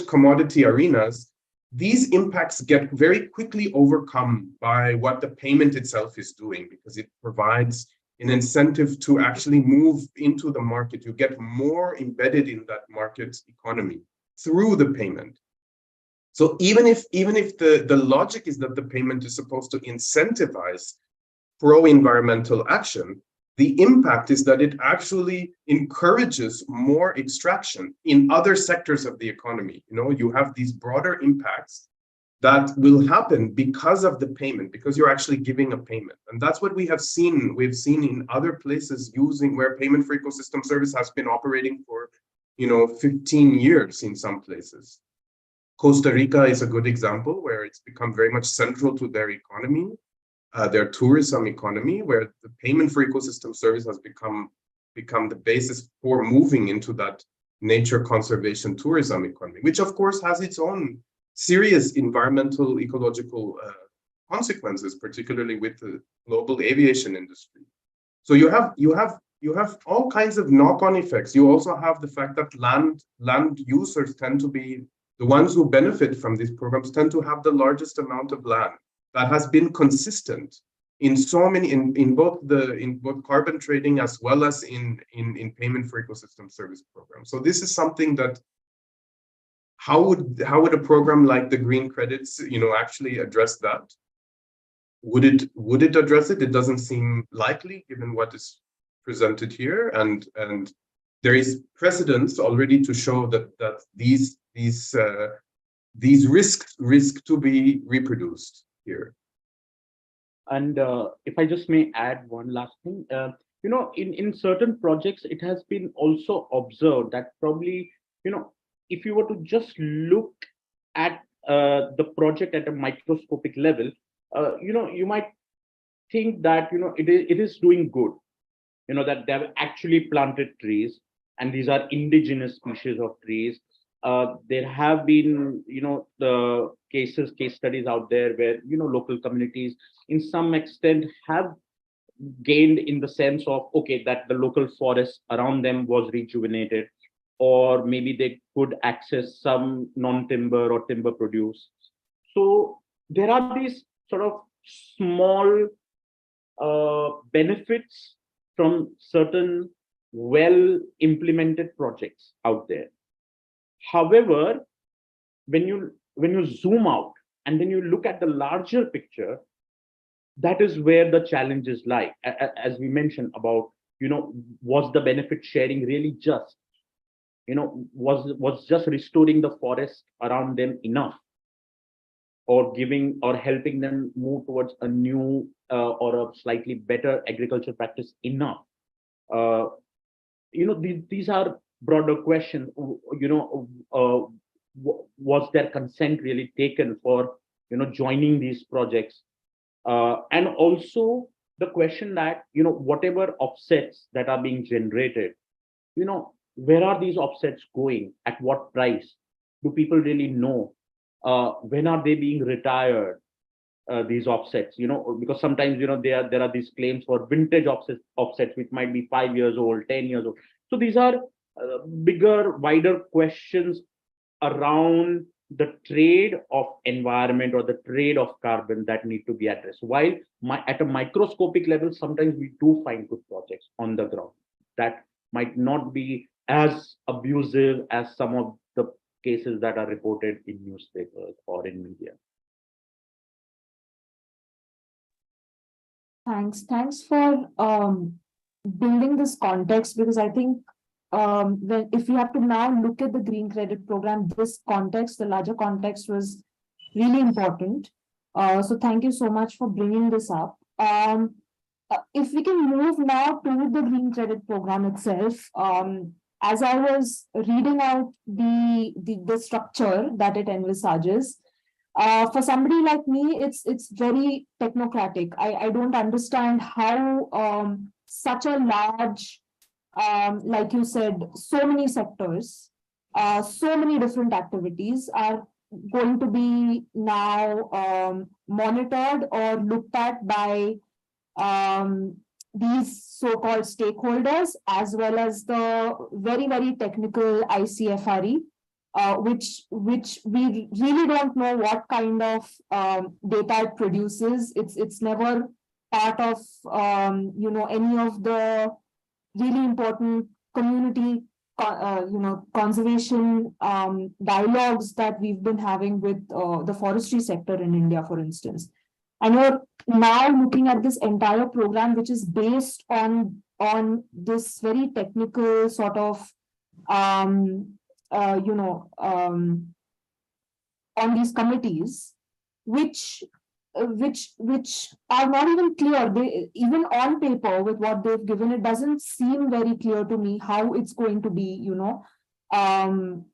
commodity arenas, these impacts get very quickly overcome by what the payment itself is doing, because it provides an incentive to actually move into the market. You get more embedded in that market economy through the payment. So even if the logic is that the payment is supposed to incentivize pro-environmental action, the impact is that it actually encourages more extraction in other sectors of the economy. You know, you have these broader impacts that will happen because of the payment, because you're actually giving a payment. And that's what we have seen. We've seen in other places where payment for ecosystem service has been operating for, 15 years in some places. Costa Rica is a good example where it's become very much central to their economy. Their tourism economy, where the payment for ecosystem service has become the basis for moving into that nature conservation tourism economy, which of course has its own serious environmental ecological consequences, particularly with the global aviation industry. So you have all kinds of knock-on effects. You also have the fact that land users tend to be the ones who benefit from these programs, tend to have the largest amount of land that has been consistent in so many in both carbon trading as well as in payment for ecosystem service programs. So this is something that how would a program like the green credits actually address that? Would it address it? It doesn't seem likely given what is presented here, and there is precedence already to show that these risks to be reproduced here. And if I just may add one last thing, in certain projects, it has been also observed that probably, if you were to just look at the project at a microscopic level, you might think that, it is doing good, that they have actually planted trees, and these are indigenous species of trees. There have been, the case studies out there where, local communities in some extent have gained in the sense of, okay, that the local forest around them was rejuvenated, or maybe they could access some non-timber or timber produce. So there are these sort of small benefits from certain well implemented projects out there. However, when you zoom out and then you look at the larger picture, that is where the challenges lie. As we mentioned about, was the benefit sharing really just? Was just restoring the forest around them enough, or giving or helping them move towards a new or a slightly better agriculture practice enough? Uh, these are broader questions. Was their consent really taken for joining these projects? And also the question that whatever offsets that are being generated, where are these offsets going, at what price? Do people really know? When are they being retired, these offsets? Because sometimes there are these claims for vintage offsets which might be 5 years old, 10 years old. So these are bigger, wider questions around the trade of environment or the trade of carbon that need to be addressed. While at a microscopic level, sometimes we do find good projects on the ground that might not be as abusive as some of the cases that are reported in newspapers or in media. Thanks for building this context, because I think if we have to now look at the green credit program, this context, the larger context, was really important. So thank you so much for bringing this up. If we can move now to the green credit program itself, as I was reading out the structure that it envisages, for somebody like me, it's very technocratic. I don't understand how such a large, like you said, so many sectors, so many different activities are going to be now monitored or looked at by these so-called stakeholders, as well as the very, very technical ICFRE, which we really don't know what kind of data it produces. It's never part of any of the really important community conservation dialogues that we've been having with the forestry sector in India, for instance. And we're now looking at this entire program, which is based on this very technical sort of on these committees, which are not even clear. They, even on paper with what they've given, it doesn't seem very clear to me how it's going to be, playing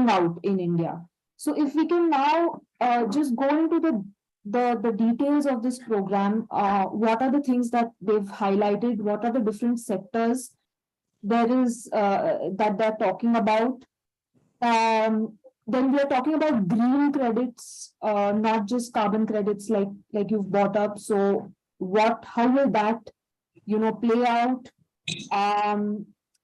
out in India. So if we can now just go into the details of this program, what are the things that they've highlighted? What are the different sectors there is that they're talking about? Then we are talking about green credits, not just carbon credits, like you've brought up. So how will that, play out?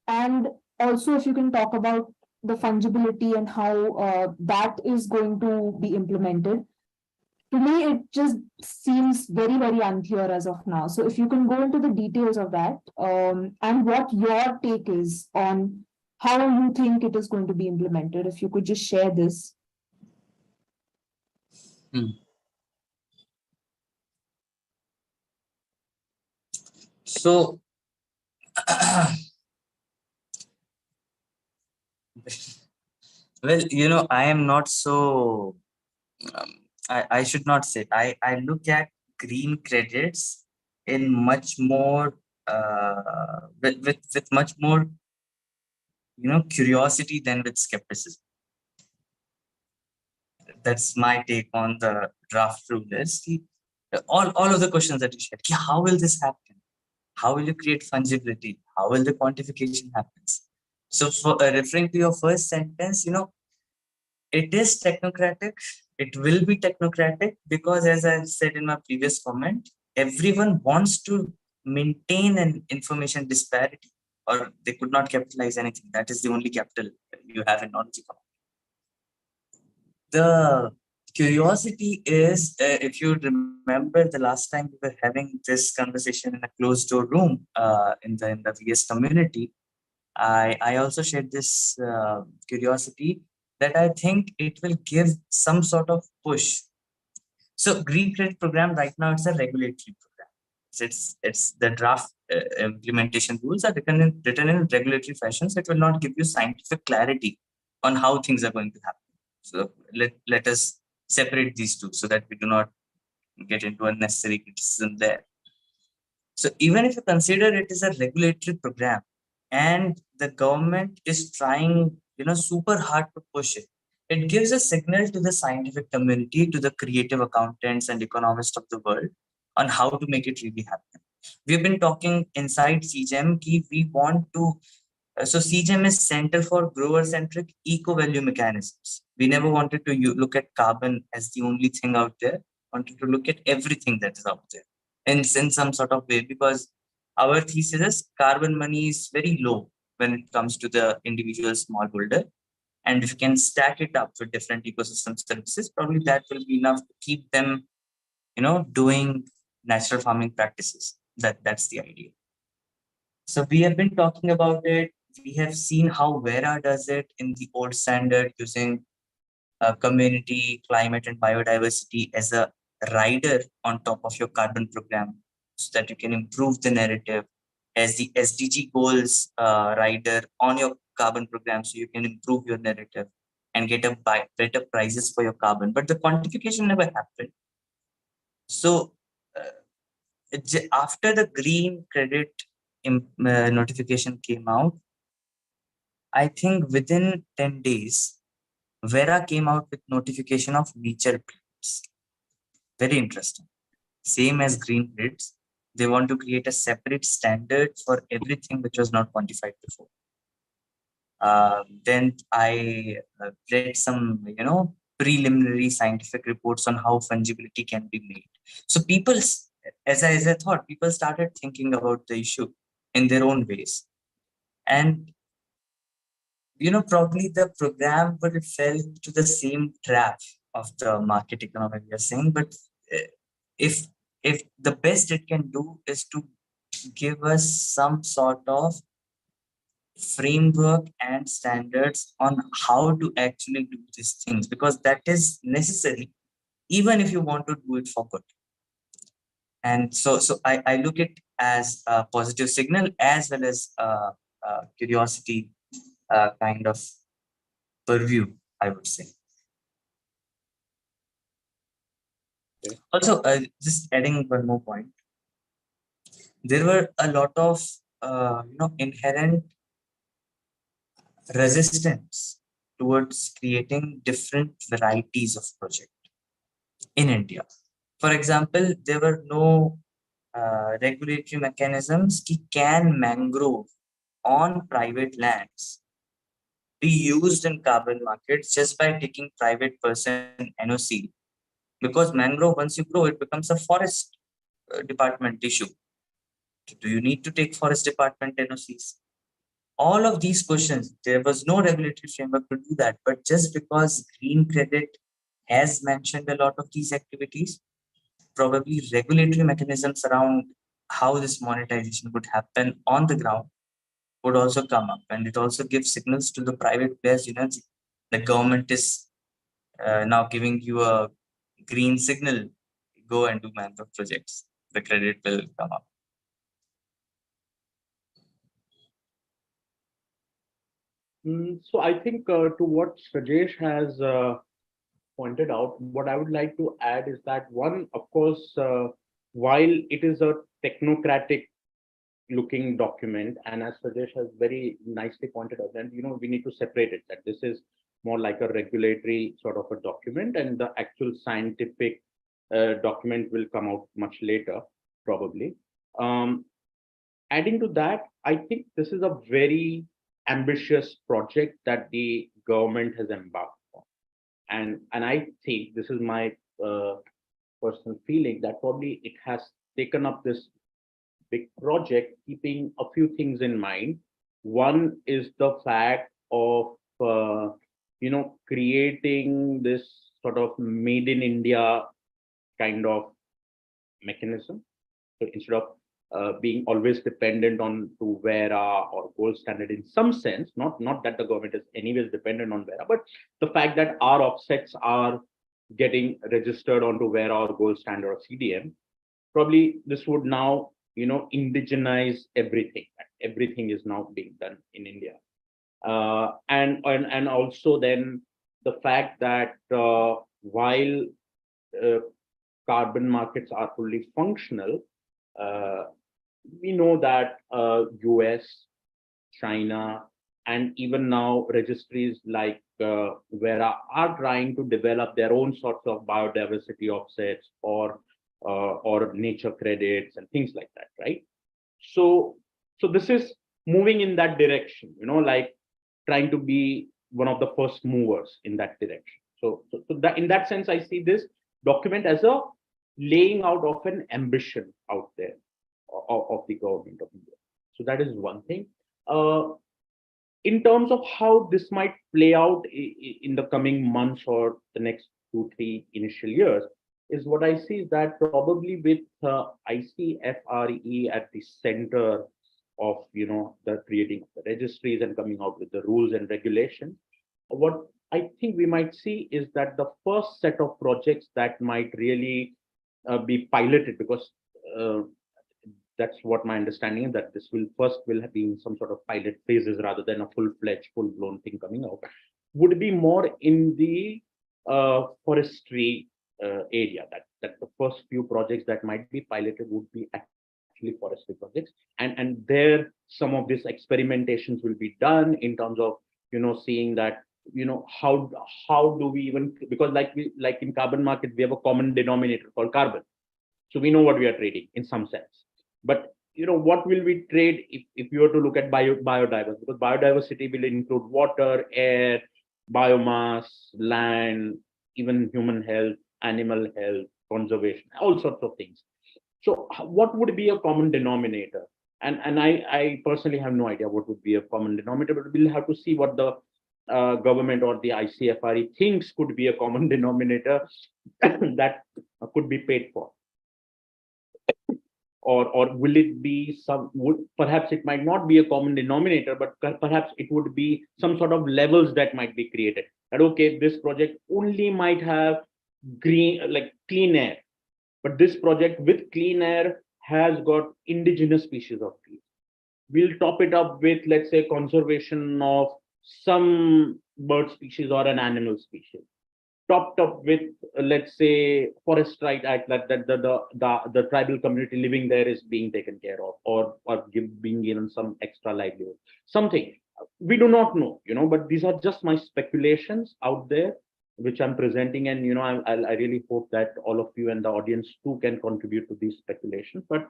And also, if you can talk about the fungibility and how that is going to be implemented. To me, it just seems very, very unclear as of now. So if you can go into the details of that, and what your take is on how you think it is going to be implemented, if you could just share this. So, well, I am not so, I should not say, I look at green credits in much more, with much more, curiosity than with skepticism. That's my take on the draft rule list. All of the questions that you shared. How will this happen? How will you create fungibility? How will the quantification happen? So for referring to your first sentence, it is technocratic. It will be technocratic because, as I said in my previous comment, everyone wants to maintain an information disparity, or they could not capitalize anything. That is the only capital you have in knowledge economy. The curiosity is, if you remember the last time we were having this conversation in a closed door room in the VS community, I also shared this curiosity that I think it will give some sort of push. So Green Credit Program right now, it's a regulatory program. It's the draft implementation rules are written in regulatory fashion, so it will not give you scientific clarity on how things are going to happen. So let us separate these two so that we do not get into unnecessary criticism there. So even if you consider it is a regulatory program and the government is trying, super hard to push it, it gives a signal to the scientific community, to the creative accountants and economists of the world on how to make it really happen. We've been talking inside CGEM ki we want to, so CGEM is Center for Grower-Centric Eco-Value Mechanisms. We never wanted to look at carbon as the only thing out there, wanted to look at everything that is out there in some sort of way, because our thesis is carbon money is very low when it comes to the individual smallholder. And if you can stack it up with different ecosystem services, probably that will be enough to keep them, doing natural farming practices. That's the idea. So we have been talking about it. We have seen how Vera does it in the old standard using community, climate, and biodiversity as a rider on top of your carbon program so that you can improve the narrative as the SDG goals rider on your carbon program so you can improve your narrative and get a better prices for your carbon. But the quantification never happened. So after the green credit notification came out, I think within 10 days, Vera came out with notification of nature credits. Very interesting. Same as green credits, they want to create a separate standard for everything which was not quantified before. Then I read some, preliminary scientific reports on how fungibility can be made. So people, as I thought, people started thinking about the issue in their own ways. And probably the program will fell to the same trap of the market economy we are saying. But if the best it can do is to give us some sort of framework and standards on how to actually do these things, because that is necessary even if you want to do it for good. And so I look it as a positive signal as well as curiosity kind of purview, I would say. Okay. Also, just adding one more point, there were a lot of inherent resistance towards creating different varieties of project in India. For example, there were no regulatory mechanisms ki can mangrove on private lands be used in carbon markets just by taking private person NOC, because mangrove, once you grow, it becomes a forest department issue. Do you need to take forest department NOCs? All of these questions, there was no regulatory framework to do that. But just because green credit has mentioned a lot of these activities, probably regulatory mechanisms around how this monetization would happen on the ground would also come up. And it also gives signals to the private players, the government is now giving you a green signal, go and do mangrove projects, the credit will come up. So I think to what Srajesh has pointed out, what I would like to add is that one, of course, while it is a technocratic looking document, and as Srajesh has very nicely pointed out, that we need to separate it, that this is more like a regulatory sort of a document, and the actual scientific document will come out much later, probably. Adding to that, I think this is a very ambitious project that the government has embarked on, and I think this is my personal feeling that probably it has taken up this big project keeping a few things in mind. One is the fact of creating this sort of made in India kind of mechanism. So instead of being always dependent on to Vera or gold standard in some sense, not that the government is anyways dependent on Vera, but the fact that our offsets are getting registered onto Vera or gold standard or CDM, probably this would now, indigenize everything. Everything is now being done in India. And also then the fact that while carbon markets are fully functional, we know that US, China, and even now registries like Vera are trying to develop their own sorts of biodiversity offsets or nature credits and things like that, right? So this is moving in that direction, like trying to be one of the first movers in that direction. So that in that sense, I see this document as a laying out of an ambition out there of the government of India. So that is one thing. In terms of how this might play out in the coming months or the next 2-3 initial years, is what I see is that probably with ICFRE at the center of the creating of the registries and coming out with the rules and regulations, what I think we might see is that the first set of projects that might really be piloted, because that's what my understanding is, that this will have been some sort of pilot phases rather than a full-fledged, full-blown thing coming out, would be more in the forestry area. That the first few projects that might be piloted would be actually forestry projects, and there some of these experimentations will be done in terms of seeing that how do we even, because like in carbon market we have a common denominator called carbon, so we know what we are trading in some sense. But what will we trade if you were to look at biodiversity? Because biodiversity will include water, air, biomass, land, even human health, animal health, conservation, all sorts of things. So what would be a common denominator? And I personally have no idea what would be a common denominator, but we'll have to see what the government or the ICFRE thinks could be a common denominator that could be paid for. Or will it be perhaps it might not be a common denominator, but perhaps it would be some sort of levels that might be created. That okay, this project only might have clean air, but this project with clean air has got indigenous species of trees. We'll top it up with, let's say, conservation of some bird species or an animal species, topped up with, let's say, forest right act, that the tribal community living there is being taken care of, or being given some extra livelihood, something we do not know, but these are just my speculations out there which I'm presenting, and I really hope that all of you and the audience too can contribute to these speculations. But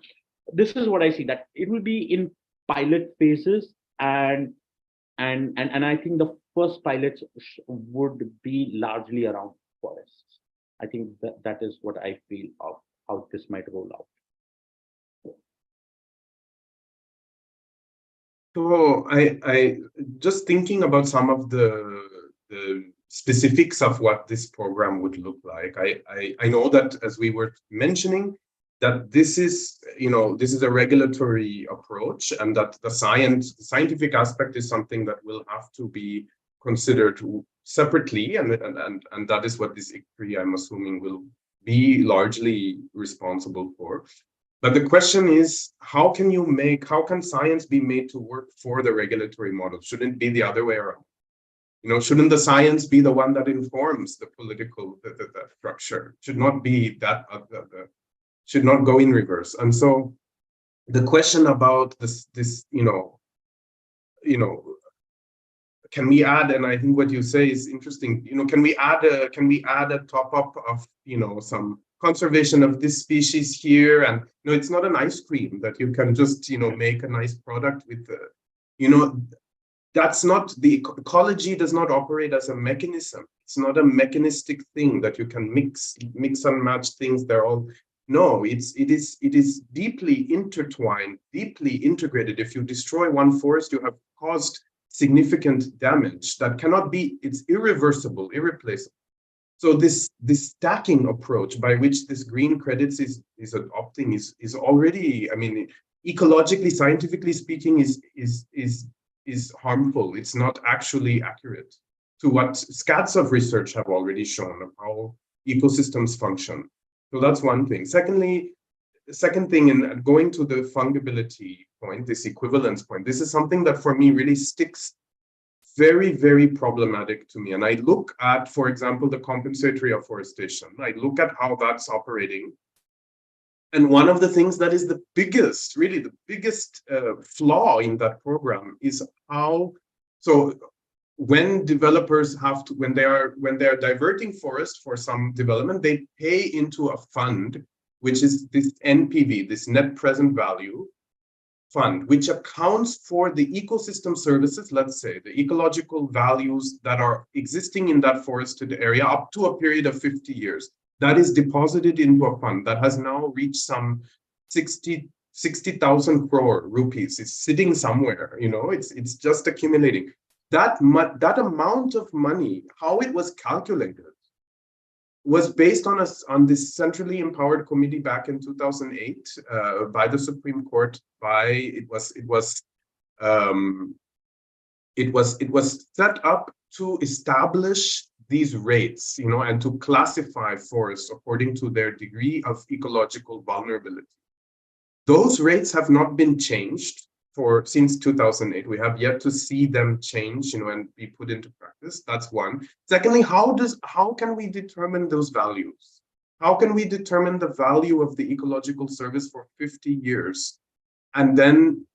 this is what I see, that it will be in pilot phases, and I think the first pilots would be largely around forests. I think that is what I feel of how this might roll out. So I just thinking about some of the specifics of what this program would look like. I know that, as we were mentioning, that this is a regulatory approach, and that the scientific aspect is something that will have to be considered separately, and that is what this ICPRI, I'm assuming, will be largely responsible for. But the question is, how can science be made to work for the regulatory model? Shouldn't it be the other way around? Shouldn't the science be the one that informs the political the structure? Should not be that should not go in reverse. And so the question about this can we add, and I think what you say is interesting, can we add a top up of some conservation of this species here? And it's not an ice cream that you can just make a nice product with that's not, the ecology does not operate as a mechanism. It's not a mechanistic thing that you can mix and match things. They're all, no, it is deeply intertwined, deeply integrated. If you destroy one forest, you have caused significant damage that cannot be, it's irreversible, irreplaceable. So this stacking approach by which this green credits is adopting is already, I mean, ecologically, scientifically speaking, is harmful. It's not actually accurate to what scats of research have already shown of how ecosystems function. So that's one thing. Second thing, in going to the fungibility point, this equivalence point, this is something that for me really sticks very, very problematic to me. And I look at, for example, the compensatory afforestation. I look at how that's operating. And one of the things that is the biggest, really the biggest flaw in that program is how, so when developers have to, when they are diverting forest for some development, they pay into a fund, which is this NPV, this net present value fund, which accounts for the ecosystem services, let's say, the ecological values that are existing in that forested area up to a period of 50 years. That is deposited into a fund that has now reached some 60,000 crore rupees. It's sitting somewhere, it's just accumulating. That amount of money, how it was calculated, was based on this centrally empowered committee back in 2008 by the Supreme Court. It was set up to establish these rates, and to classify forests according to their degree of ecological vulnerability. Those rates have not been changed since 2008. We have yet to see them change, and be put into practice. That's one. Secondly, how can we determine those values? How can we determine the value of the ecological service for 50 years, and then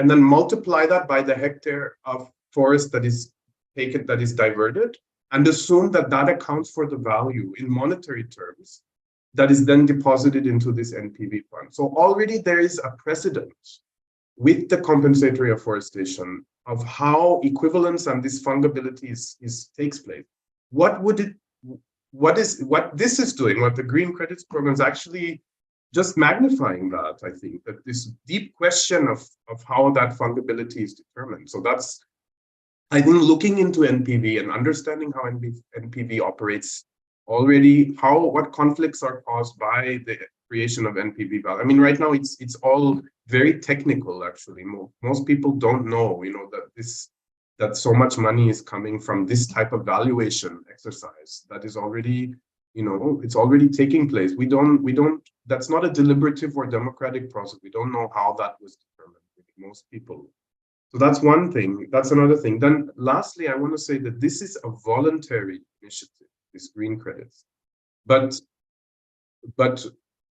multiply that by the hectare of forest that is diverted, and assume that accounts for the value in monetary terms that is then deposited into this NPV fund? So already there is a precedent with the compensatory afforestation of how equivalence and this fungibility takes place. What this is doing, what the green credits program is actually just magnifying that, I think, that this deep question of how that fungibility is determined. So that's, I think, looking into NPV and understanding how NPV operates already, what conflicts are caused by the creation of NPV value. I mean, right now it's all very technical, actually. Most people don't know, that so much money is coming from this type of valuation exercise that is already, it's already taking place. That's not a deliberative or democratic process. We don't know how that was determined with most people. So that's one thing. That's another thing. Then lastly, I want to say that this is a voluntary initiative, this green credits, but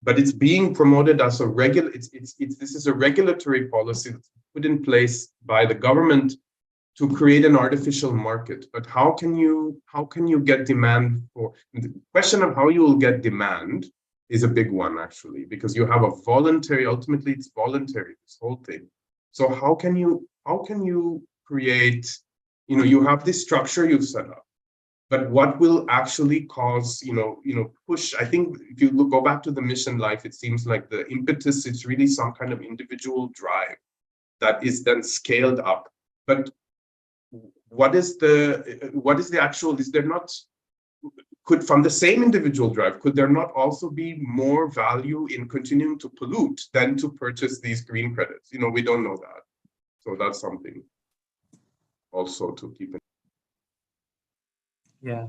it's being promoted as a this is a regulatory policy that's put in place by the government to create an artificial market. But how can you get demand for? The question of how you will get demand is a big one, actually, because you have ultimately it's voluntary, this whole thing. So how can you create, you have this structure you've set up, but what will actually cause, push? I think if you go back to the mission life, it seems like the impetus is really some kind of individual drive that is then scaled up. But what is the actual, is there not, from the same individual drive, could there not also be more value in continuing to pollute than to purchase these green credits? We don't know that. So that's something also to keep in. Yeah.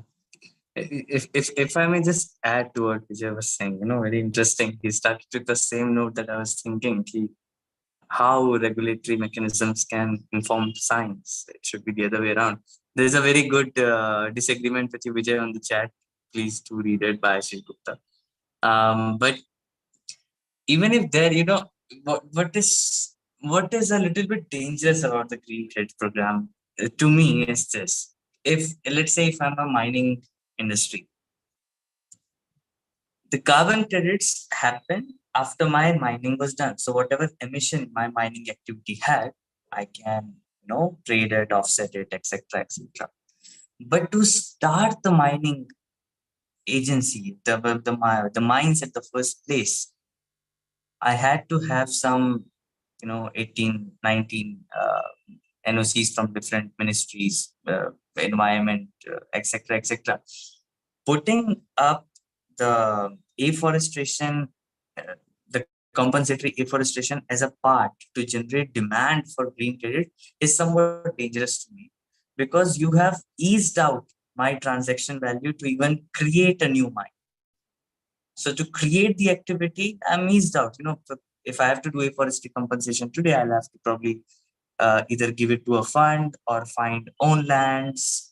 If I may just add to what Vijay was saying, very interesting. He started with the same note that I was thinking, how regulatory mechanisms can inform science. It should be the other way around. There's a very good disagreement with you, Vijay, on the chat. Please do read it by Srajesh Gupta. But even if there, what is a little bit dangerous about the green credit program to me is this. Let's say if I'm a mining industry, the carbon credits happen after my mining was done. So whatever emission my mining activity had, I can, trade it, offset it, etc., etc. But to start the mining agency, the mines at the first place, I had to have some, 18, 19 NOCs from different ministries, environment, etc., etc. Putting up the afforestation, the compensatory afforestation as a part to generate demand for green credit is somewhat dangerous to me, because you have eased out my transaction value to even create a new mine. So to create the activity, I'm eased out. If I have to do afforestation compensation today, I'll have to probably either give it to a fund or find own lands,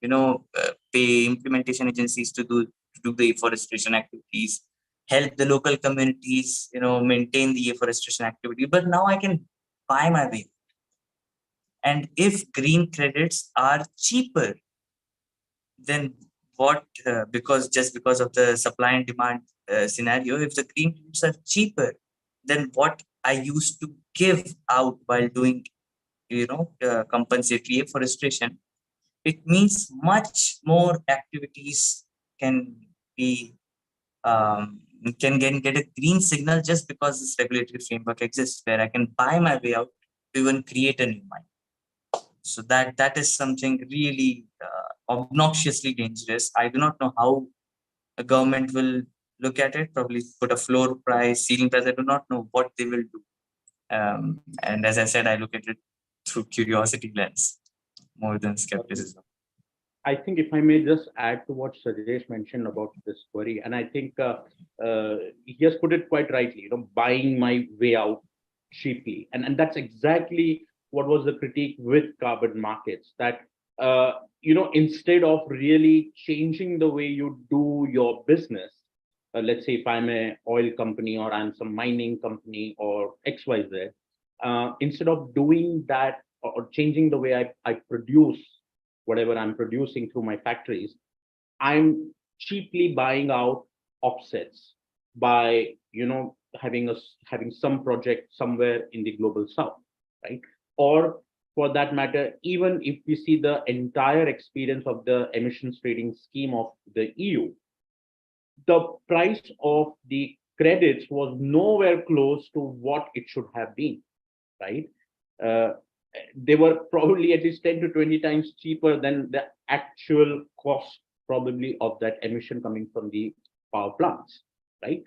pay implementation agencies to do the afforestation activities, help the local communities, maintain the afforestation activity. But now I can buy my way. And if green credits are cheaper, then what? Because of the supply and demand scenario, if the green credits are cheaper, then what I used to give out while doing compensatory afforestation, it means much more activities can be get a green signal just because this regulatory framework exists, where I can buy my way out to even create a new mine. So that is something really obnoxiously dangerous. I do not know how a government will look at it. Probably put a floor price, ceiling price. I do not know what they will do. And as I said, I look at it through curiosity lens more than skepticism. I think if I may just add to what Srajesh mentioned about this query, and I think he has put it quite rightly, buying my way out cheaply. And that's exactly what was the critique with carbon markets, that, instead of really changing the way you do your business, let's say if I'm a oil company or I'm some mining company or XYZ, instead of doing that or changing the way I produce whatever I'm producing through my factories, I'm cheaply buying out offsets by, having some project somewhere in the global south, right? Or for that matter, even if we see the entire experience of the emissions trading scheme of the EU, the price of the credits was nowhere close to what it should have been, right? They were probably at least 10 to 20 times cheaper than the actual cost probably of that emission coming from the power plants, right?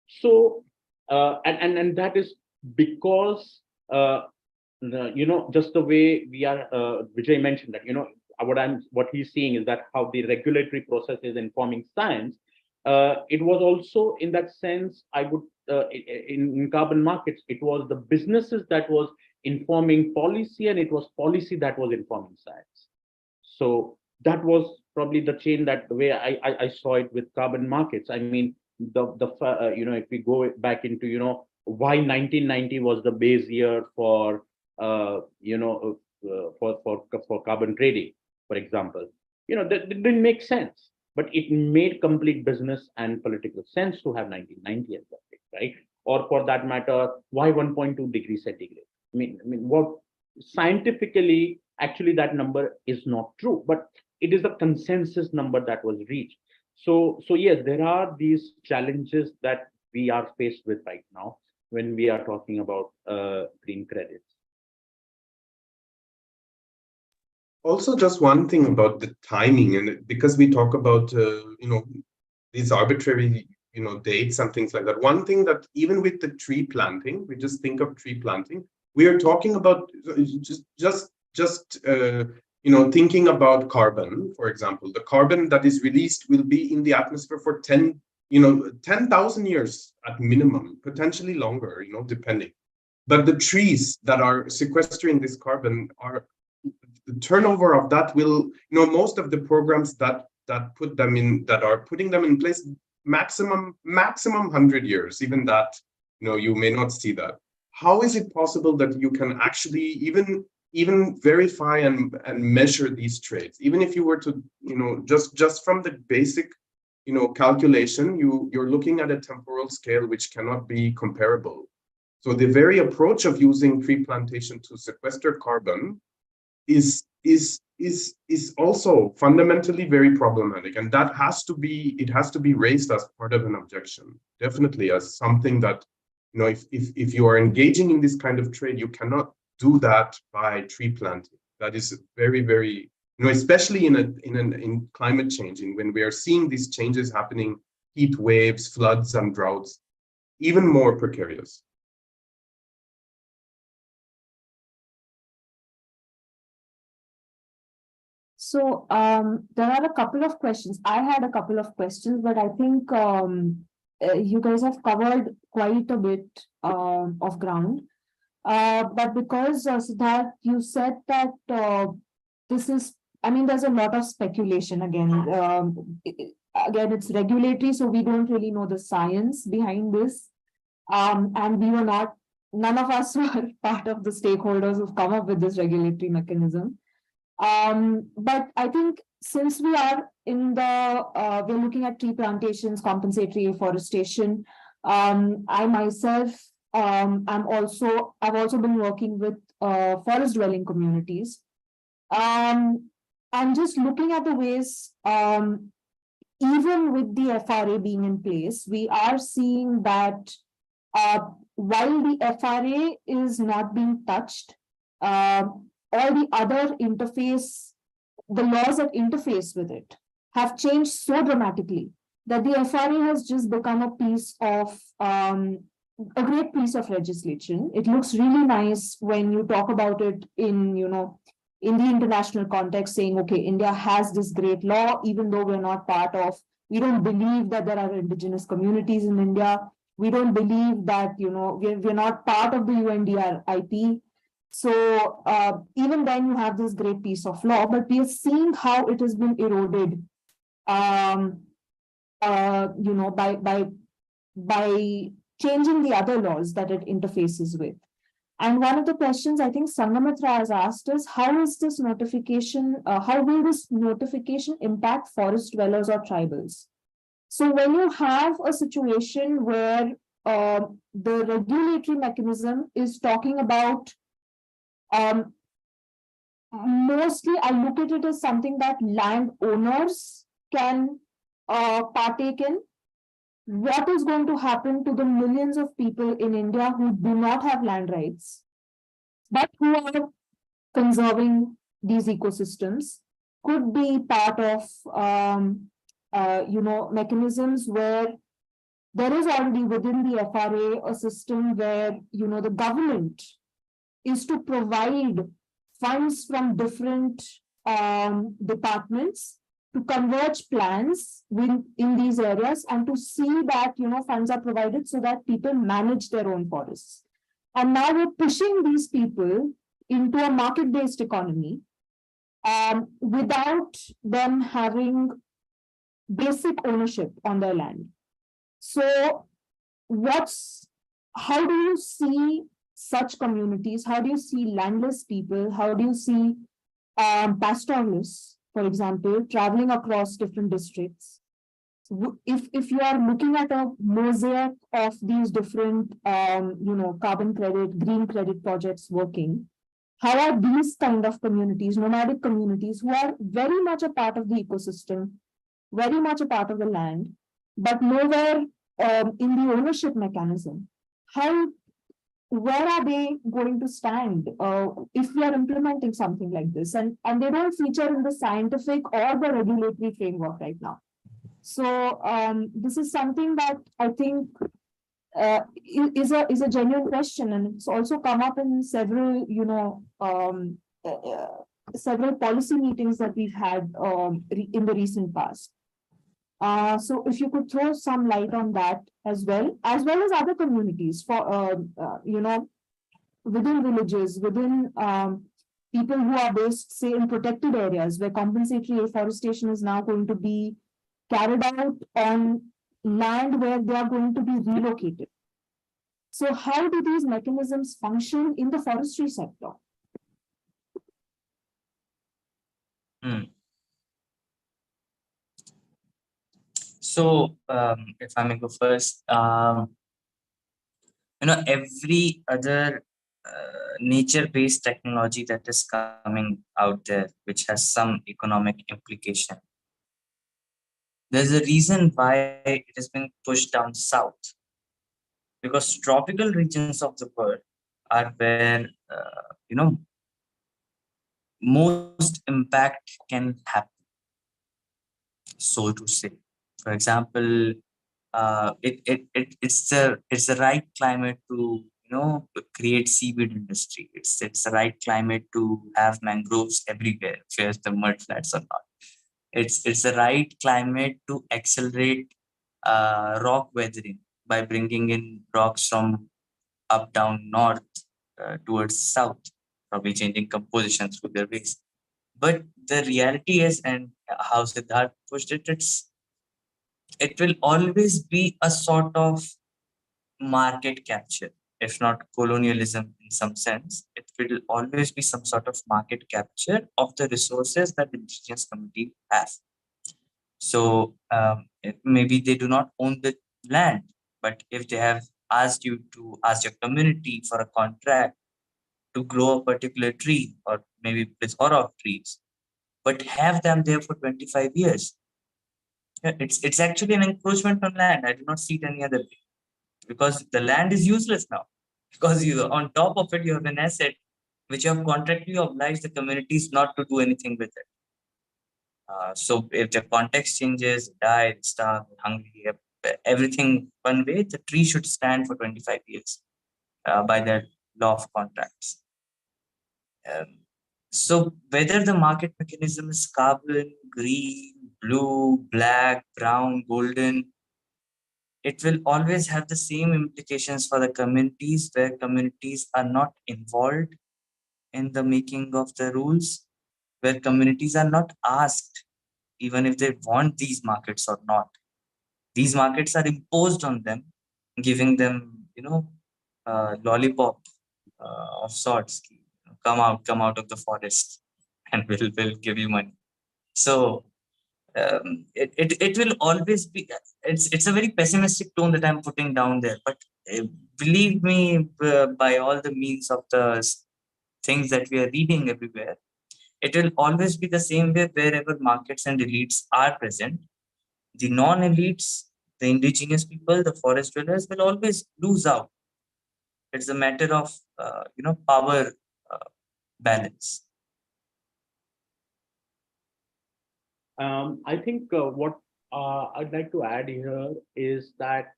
So, and that is because, just the way we are, Vijay mentioned that, what he's seeing is that how the regulatory process is informing science. It was also in that sense, I would, in carbon markets, it was the businesses that was informing policy, and it was policy that was informing science. So that was probably the chain, that the way I saw it with carbon markets. I mean, if we go back into, why 1990 was the base year for, for carbon trading, for example, that didn't make sense, but it made complete business and political sense to have 1990 as that thing, right? Or for that matter, why 1.2 degrees centigrade? I mean, what scientifically, actually, that number is not true, but it is a consensus number that was reached. So yes, there are these challenges that we are faced with right now when we are talking about green credits. Also, just one thing about the timing, and because we talk about these arbitrary dates and things like that. One thing that even with the tree planting, we just think of tree planting. We are talking about thinking about carbon, for example. The carbon that is released will be in the atmosphere for 10,000 years at minimum, potentially longer, depending. But the trees that are sequestering this carbon are, the turnover of that will, most of the programs that put them in, that are putting them in place, maximum 100 years, even that, you may not see that. How is it possible that you can actually even verify and measure these traits? Even if you were to, just from the basic, calculation, you're looking at a temporal scale which cannot be comparable. So the very approach of using tree plantation to sequester carbon is also fundamentally very problematic, and that has to be raised as part of an objection, definitely, as something that, if you are engaging in this kind of trade, you cannot do that by tree planting. That is very, very, especially in climate changing, when we are seeing these changes happening, heat waves, floods, and droughts. even more precarious. So there are a couple of questions. I had a couple of questions, but I think you guys have covered quite a bit of ground. But because Siddharth, you said that this is, I mean, there's a lot of speculation again. Again, it's regulatory, so we don't really know the science behind this. And we were not, none of us were part of the stakeholders who've come up with this regulatory mechanism. But I think since we are in the, we're looking at tree plantations, compensatory afforestation, I myself, I've also been working with forest dwelling communities. And just looking at the ways, even with the FRA being in place, we are seeing that while the FRA is not being touched, all the other interface, the laws that interface with it have changed so dramatically that the FRA has just become a piece of, a great piece of legislation. It looks really nice when you talk about it in, you know, in the international context, saying, okay, India has this great law, even though we're not part of, we don't believe that there are indigenous communities in India. We don't believe that, you know, we're not part of the UNDRIP. So even then you have this great piece of law, but we are seeing how it has been eroded, you know, by changing the other laws that it interfaces with. And one of the questions I think Sangamitra has asked is, how is this notification, how will this notification impact forest dwellers or tribals? So when you have a situation where the regulatory mechanism is talking about, mostly I look at it as something that landowners can partake in. What is going to happen to the millions of people in India who do not have land rights, but who are conserving these ecosystems? Could be part of, you know, mechanisms where there is already within the FRA a system where, you know, the government is to provide funds from different departments to converge plans in these areas, and to see that, you know, funds are provided so that people manage their own forests. And now we're pushing these people into a market-based economy without them having basic ownership on their land. So how do you see such communities? How do you see landless people? How do you see pastoralists, for example, traveling across different districts? If you are looking at a mosaic of these different, you know, carbon credit, green credit projects working, how are these kind of communities, nomadic communities, who are very much a part of the ecosystem, very much a part of the land, but nowhere in the ownership mechanism, where are they going to stand if we are implementing something like this? And they don't feature in the scientific or the regulatory framework right now. So this is something that I think is a genuine question, and it's also come up in several, you know, several policy meetings that we've had in the recent past. So if you could throw some light on that as well as other communities, for you know, within villages, within people who are based, say, in protected areas where compensatory afforestation is now going to be carried out on land where they are going to be relocated. So how do these mechanisms function in the forestry sector? So, if I may go first, you know, every other nature-based technology that is coming out there, which has some economic implication, there's a reason why it has been pushed down south, because tropical regions of the world are where, you know, most impact can happen, so to say. For example, it's the right climate to create seaweed industry. It's the right climate to have mangroves everywhere, where's the mud flats or not. It's the right climate to accelerate rock weathering by bringing in rocks from up down north towards south, probably changing composition through their ways. But the reality is, and how Siddharth pushed it, it will always be a sort of market capture, if not colonialism in some sense. It will always be some sort of market capture of the resources that the indigenous community has. So maybe they do not own the land, but if they have asked you to ask your community for a contract to grow a particular tree or maybe plethora of trees, but have them there for 25 years. Yeah, it's actually an encroachment on land. I do not see it any other way because the land is useless now. Because you on top of it, you have an asset which you have contractually obliged the communities not to do anything with it. So if the context changes, die, starve, hungry, everything one way, the tree should stand for 25 years by that law of contracts. Um, so whether the market mechanism is carbon, green, blue, black, brown, golden, it will always have the same implications for the communities where communities are not involved in the making of the rules, where communities are not asked even if they want these markets or not. These markets are imposed on them, giving them, lollipop of sorts. Come out of the forest, and we'll give you money. So it will always be. It's a very pessimistic tone that I'm putting down there, but believe me, by all the means of the things that we are reading everywhere, it will always be the same way wherever markets and elites are present. The non-elites, the indigenous people, the forest dwellers will always lose out. It's a matter of power balance. I think what I'd like to add here is that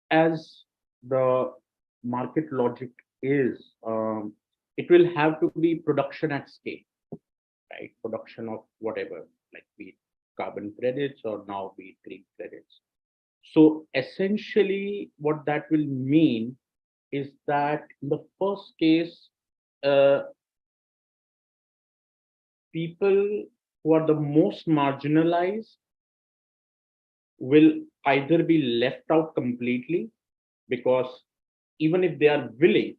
as the market logic is, it will have to be production at scale, right? Production of whatever, like be it carbon credits or now be it green credits. So essentially, what that will mean is that in the first case, uh, people who are the most marginalized will either be left out completely because even if they are willing,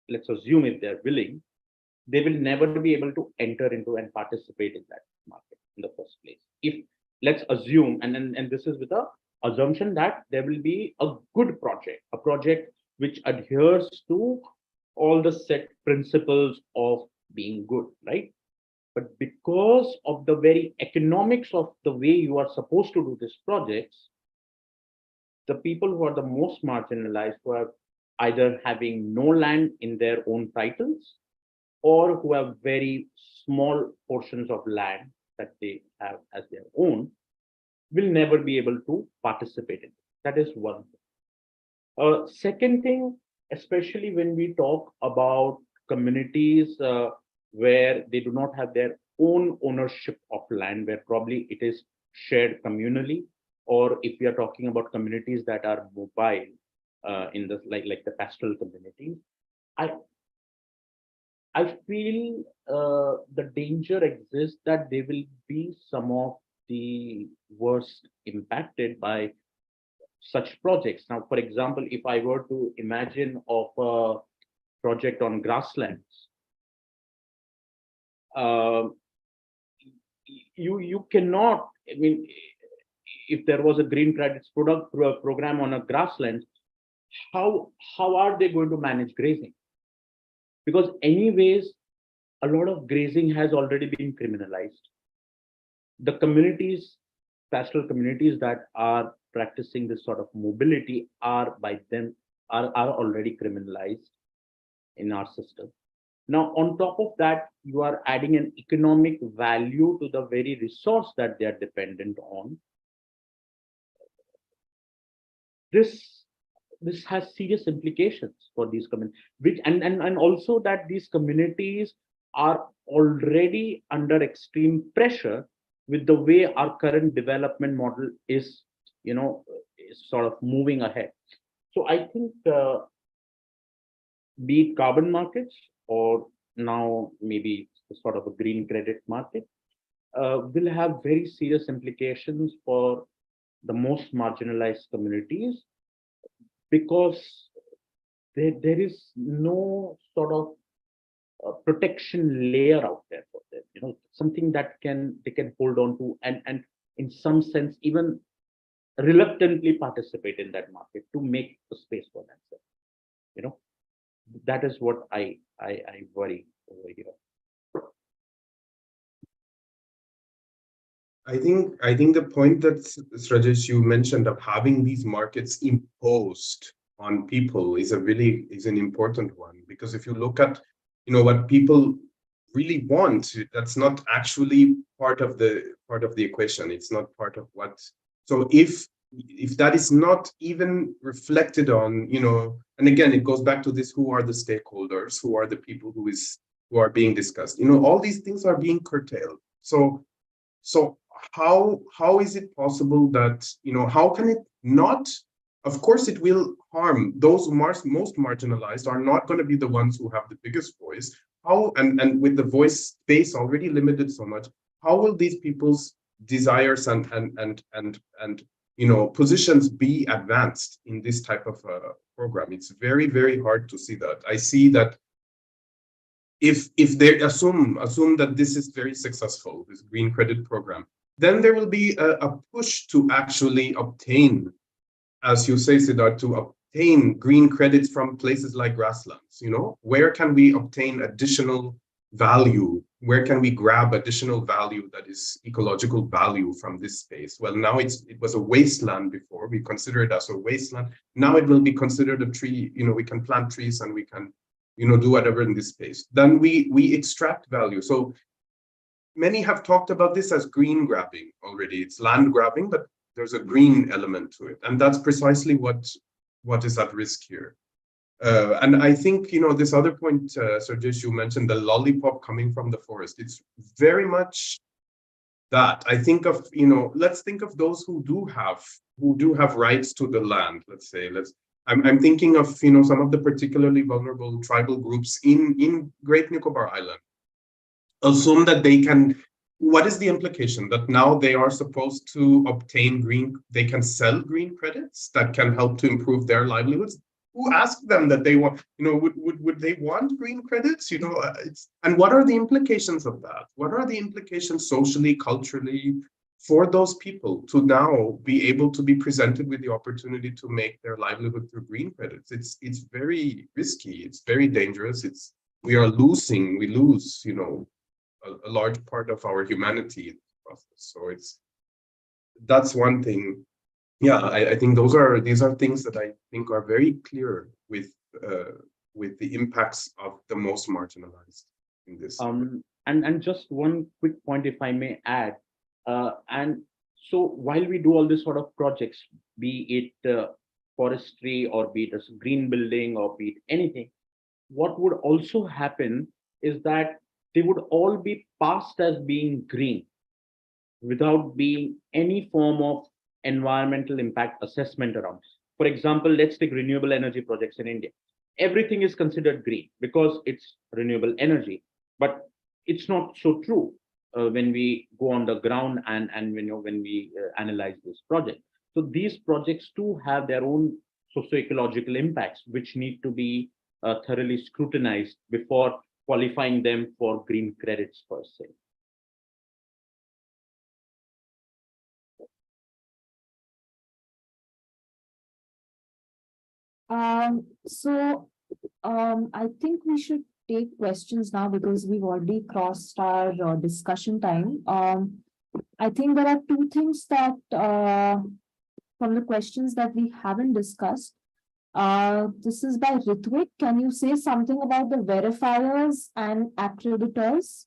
let's assume if they're willing, they will never be able to enter into and participate in that market in the first place. If let's assume, and this is with the assumption that there will be a good project, a project which adheres to all the set principles of being good, right? But because of the very economics of the way you are supposed to do these projects, the people who are the most marginalized, who are either having no land in their own titles or who have very small portions of land that they have as their own, will never be able to participate in it. That is one thing. Second thing, especially when we talk about communities where they do not have their own ownership of land, where probably it is shared communally, or if we are talking about communities that are mobile in the like the pastoral communities, I I feel the danger exists that they will be some of the worst impacted by such projects. Now, for example, if I were to imagine of a project on grasslands, uh, you cannot. I mean, if there was a green credits program on a grassland, how are they going to manage grazing? Because anyways, a lot of grazing has already been criminalized. The communities, pastoral communities that are practicing this sort of mobility are by them are already criminalized in our system. Now, on top of that, you are adding an economic value to the very resource that they are dependent on. this this has serious implications for these communities, which and also that these communities are already under extreme pressure with the way our current development model is, is sort of moving ahead. So I think, be it carbon markets or now maybe sort of a green credit market, will have very serious implications for the most marginalized communities, because there is no sort of protection layer out there for them, something that they can hold on to, and in some sense even reluctantly participate in that market to make the space for themselves. That is what I worry over here. I think the point that Srajesh you mentioned of having these markets imposed on people is an important one, because if you look at what people really want, that's not actually part of the equation. It's not part of what. So if that is not even reflected on, and again it goes back to this: who are the stakeholders, who are the people who are being discussed, all these things are being curtailed. So how is it possible that, how can it not? Of course it will harm those most marginalized are not going to be the ones who have the biggest voice. How, and with the voice space already limited so much, how will these people's desires and positions be advanced in this type of program? It's very, very hard to see that. I see that if they assume that this is very successful, this green credit program, then there will be a push to actually obtain, as you say, Siddharth, to obtain green credits from places like grasslands. Where can we obtain additional value? Where can we grab additional value that is ecological value from this space? Well, now it was a wasteland before. We consider it as a wasteland. Now it will be considered a tree. We can plant trees and we can, do whatever in this space. Then we extract value. So many have talked about this as green grabbing already. It's land grabbing, but there's a green element to it. And that's precisely what is at risk here. And I think, this other point, Srajesh, you mentioned the lollipop coming from the forest. It's very much that. I think of, let's think of those who do have rights to the land, let's say. I'm thinking of, some of the particularly vulnerable tribal groups in Great Nicobar Island. Assume that they can, what is the implication? That now they are supposed to obtain they can sell green credits that can help to improve their livelihoods? Who asked them that they want, would they want green credits? And what are the implications of that? What are the implications socially, culturally, for those people to now be able to be presented with the opportunity to make their livelihood through green credits? It's very risky. It's very dangerous. We lose, a large part of our humanity in the process. So that's one thing. Yeah, I think these are things that I think are very clear with the impacts of the most marginalized in this. And just one quick point, if I may add. And so while we do all this sort of projects, be it forestry or be it a green building or be it anything, what would also happen is that they would all be passed as being green without being any form of environmental impact assessment around. For example, let's take renewable energy projects in India. Everything is considered green because it's renewable energy, but it's not so true when we go on the ground and when we analyze this project. So these projects too have their own socio-ecological impacts, which need to be thoroughly scrutinized before qualifying them for green credits per se. I think we should take questions now because we've already crossed our discussion time. I think there are two things that from the questions that we haven't discussed. This is by Ritvik. Can you say something about the verifiers and accreditors,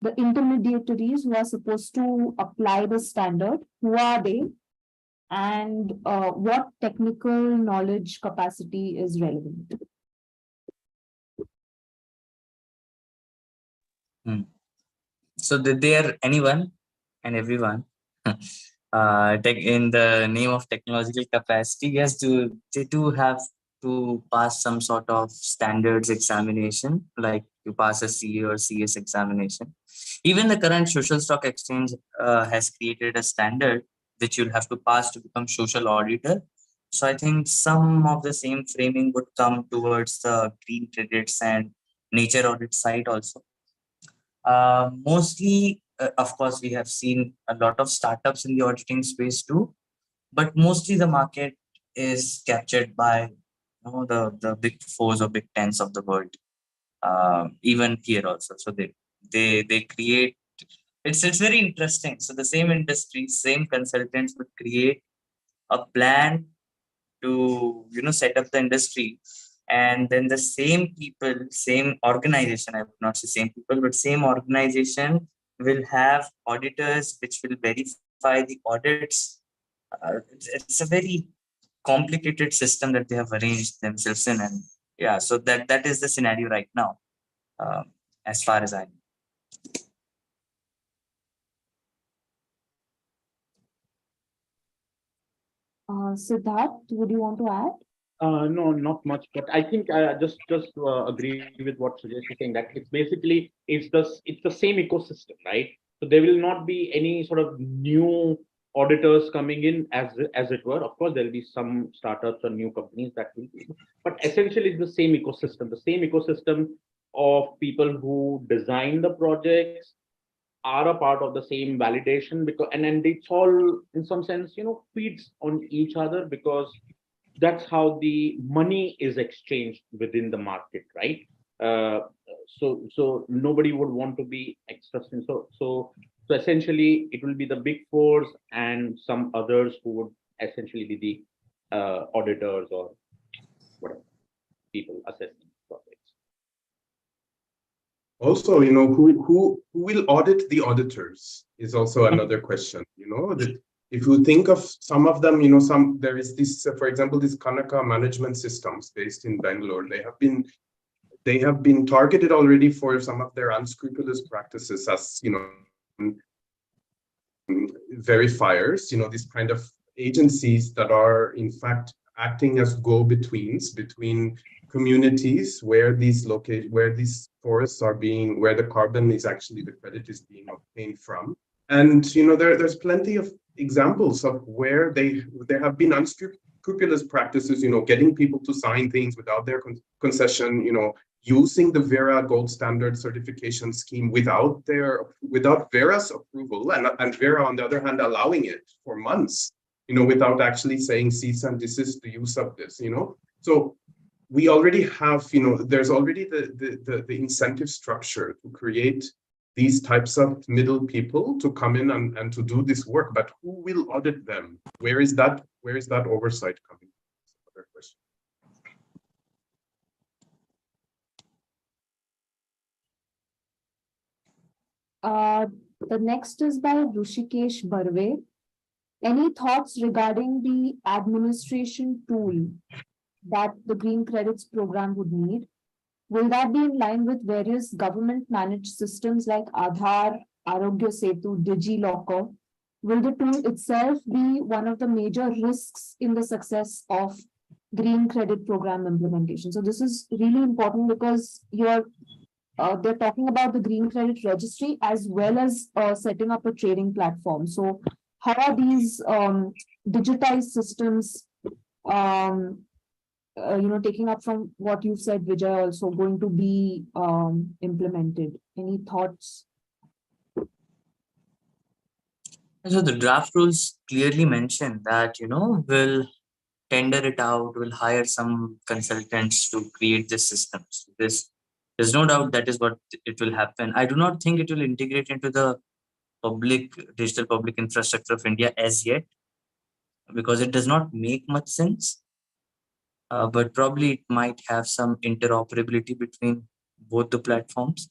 the intermediaries who are supposed to apply the standard? Who are they? and what technical knowledge capacity is relevant? So that they are anyone and everyone in the name of technological capacity, yes, they do have to pass some sort of standards examination, like you pass a CA or CS examination. Even the current social stock exchange has created a standard which you'll have to pass to become social auditor. So I think some of the same framing would come towards the green credits and nature audit side also. Mostly, of course, we have seen a lot of startups in the auditing space too, but mostly the market is captured by the big fours or big tens of the world. Even here also, so they create. It's very interesting. So the same industry, same consultants would create a plan to set up the industry, and then the same people, same organization, I would not say same people, but same organization will have auditors which will verify the audits. It's a very complicated system that they have arranged themselves in, and yeah, so that is the scenario right now, as far as I know. Siddharth, would you want to add? No, not much, but I think just agree with what Sujesh is saying, that it's basically it's the same ecosystem, right? So there will not be any sort of new auditors coming in as it were. Of course, there will be some startups or new companies that will be, but essentially it's the same ecosystem of people who design the projects are a part of the same validation, because and it's all in some sense feeds on each other, because that's how the money is exchanged within the market, right? uh, so nobody would want to be extra. So essentially it will be the big fours and some others who would essentially be the auditors or whatever people assessing projects. Also, who will audit the auditors is also another question. That if you think of some of them, there is this, for example, this Kanaka management systems based in Bangalore. They have been targeted already for some of their unscrupulous practices as verifiers. These kind of agencies that are in fact acting as go-betweens between communities where these forests are being, where the carbon is actually, the credit is being obtained from. And there's plenty of examples of where there have been unscrupulous practices, getting people to sign things without their concession, using the Vera gold standard certification scheme without Vera's approval, and Vera on the other hand allowing it for months, without actually saying cease and desist the use of this. So we already have, there's already the incentive structure to create these types of middle people to come in and to do this work. But who will audit them? Where is that oversight coming from? Another question. The next is by Rushikesh Barve. Any thoughts regarding the administration tool that the Green Credits program would need? Will that be in line with various government managed systems like Aadhaar, Arogya Setu, DigiLocker? Will the tool itself be one of the major risks in the success of Green Credit program implementation? So this is really important because they're talking about the Green Credit Registry as well as setting up a trading platform. So how are these digitized systems, taking up from what you've said, Vijay, also going to be implemented? Any thoughts? So the draft rules clearly mention that, we'll tender it out, we'll hire some consultants to create this system. So there's no doubt that is what it will happen. I do not think it will integrate into the digital public infrastructure of India as yet, because it does not make much sense. But probably it might have some interoperability between both the platforms.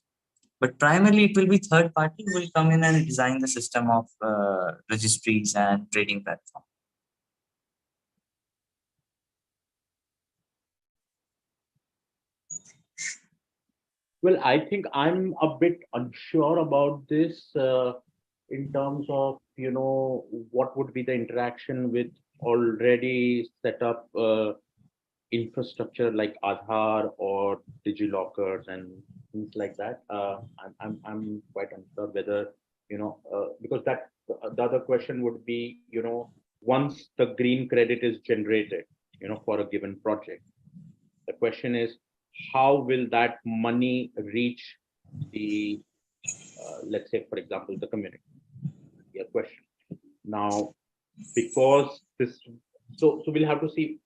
But primarily, it will be third party who will come in and design the system of registries and trading platform. Well, I think I'm a bit unsure about this in terms of, what would be the interaction with already set up infrastructure like Aadhaar or DigiLockers and things like that. I'm quite unsure whether, because that the other question would be, once the green credit is generated, for a given project, the question is, how will that money reach the, let's say, for example, the community? A question. Now, because this, so we'll have to see,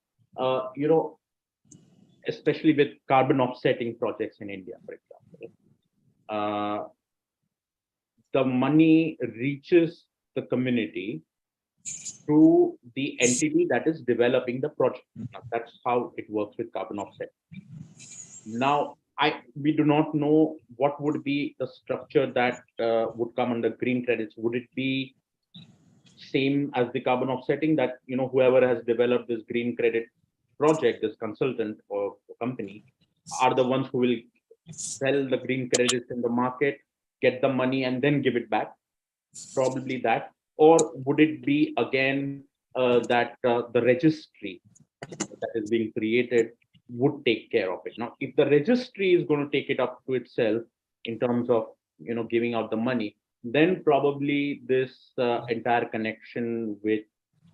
especially with carbon offsetting projects in India, for example, uh, the money reaches the community through the entity that is developing the project. Now, that's how it works with carbon offset. Now, we do not know what would be the structure that would come under green credits. Would it be same as the carbon offsetting, that whoever has developed this green credit project, this consultant or company, are the ones who will sell the green credits in the market, get the money, and then give it back? Probably that. Or would it be again that the registry that is being created would take care of it? Now, if the registry is going to take it up to itself in terms of giving out the money, then probably this entire connection with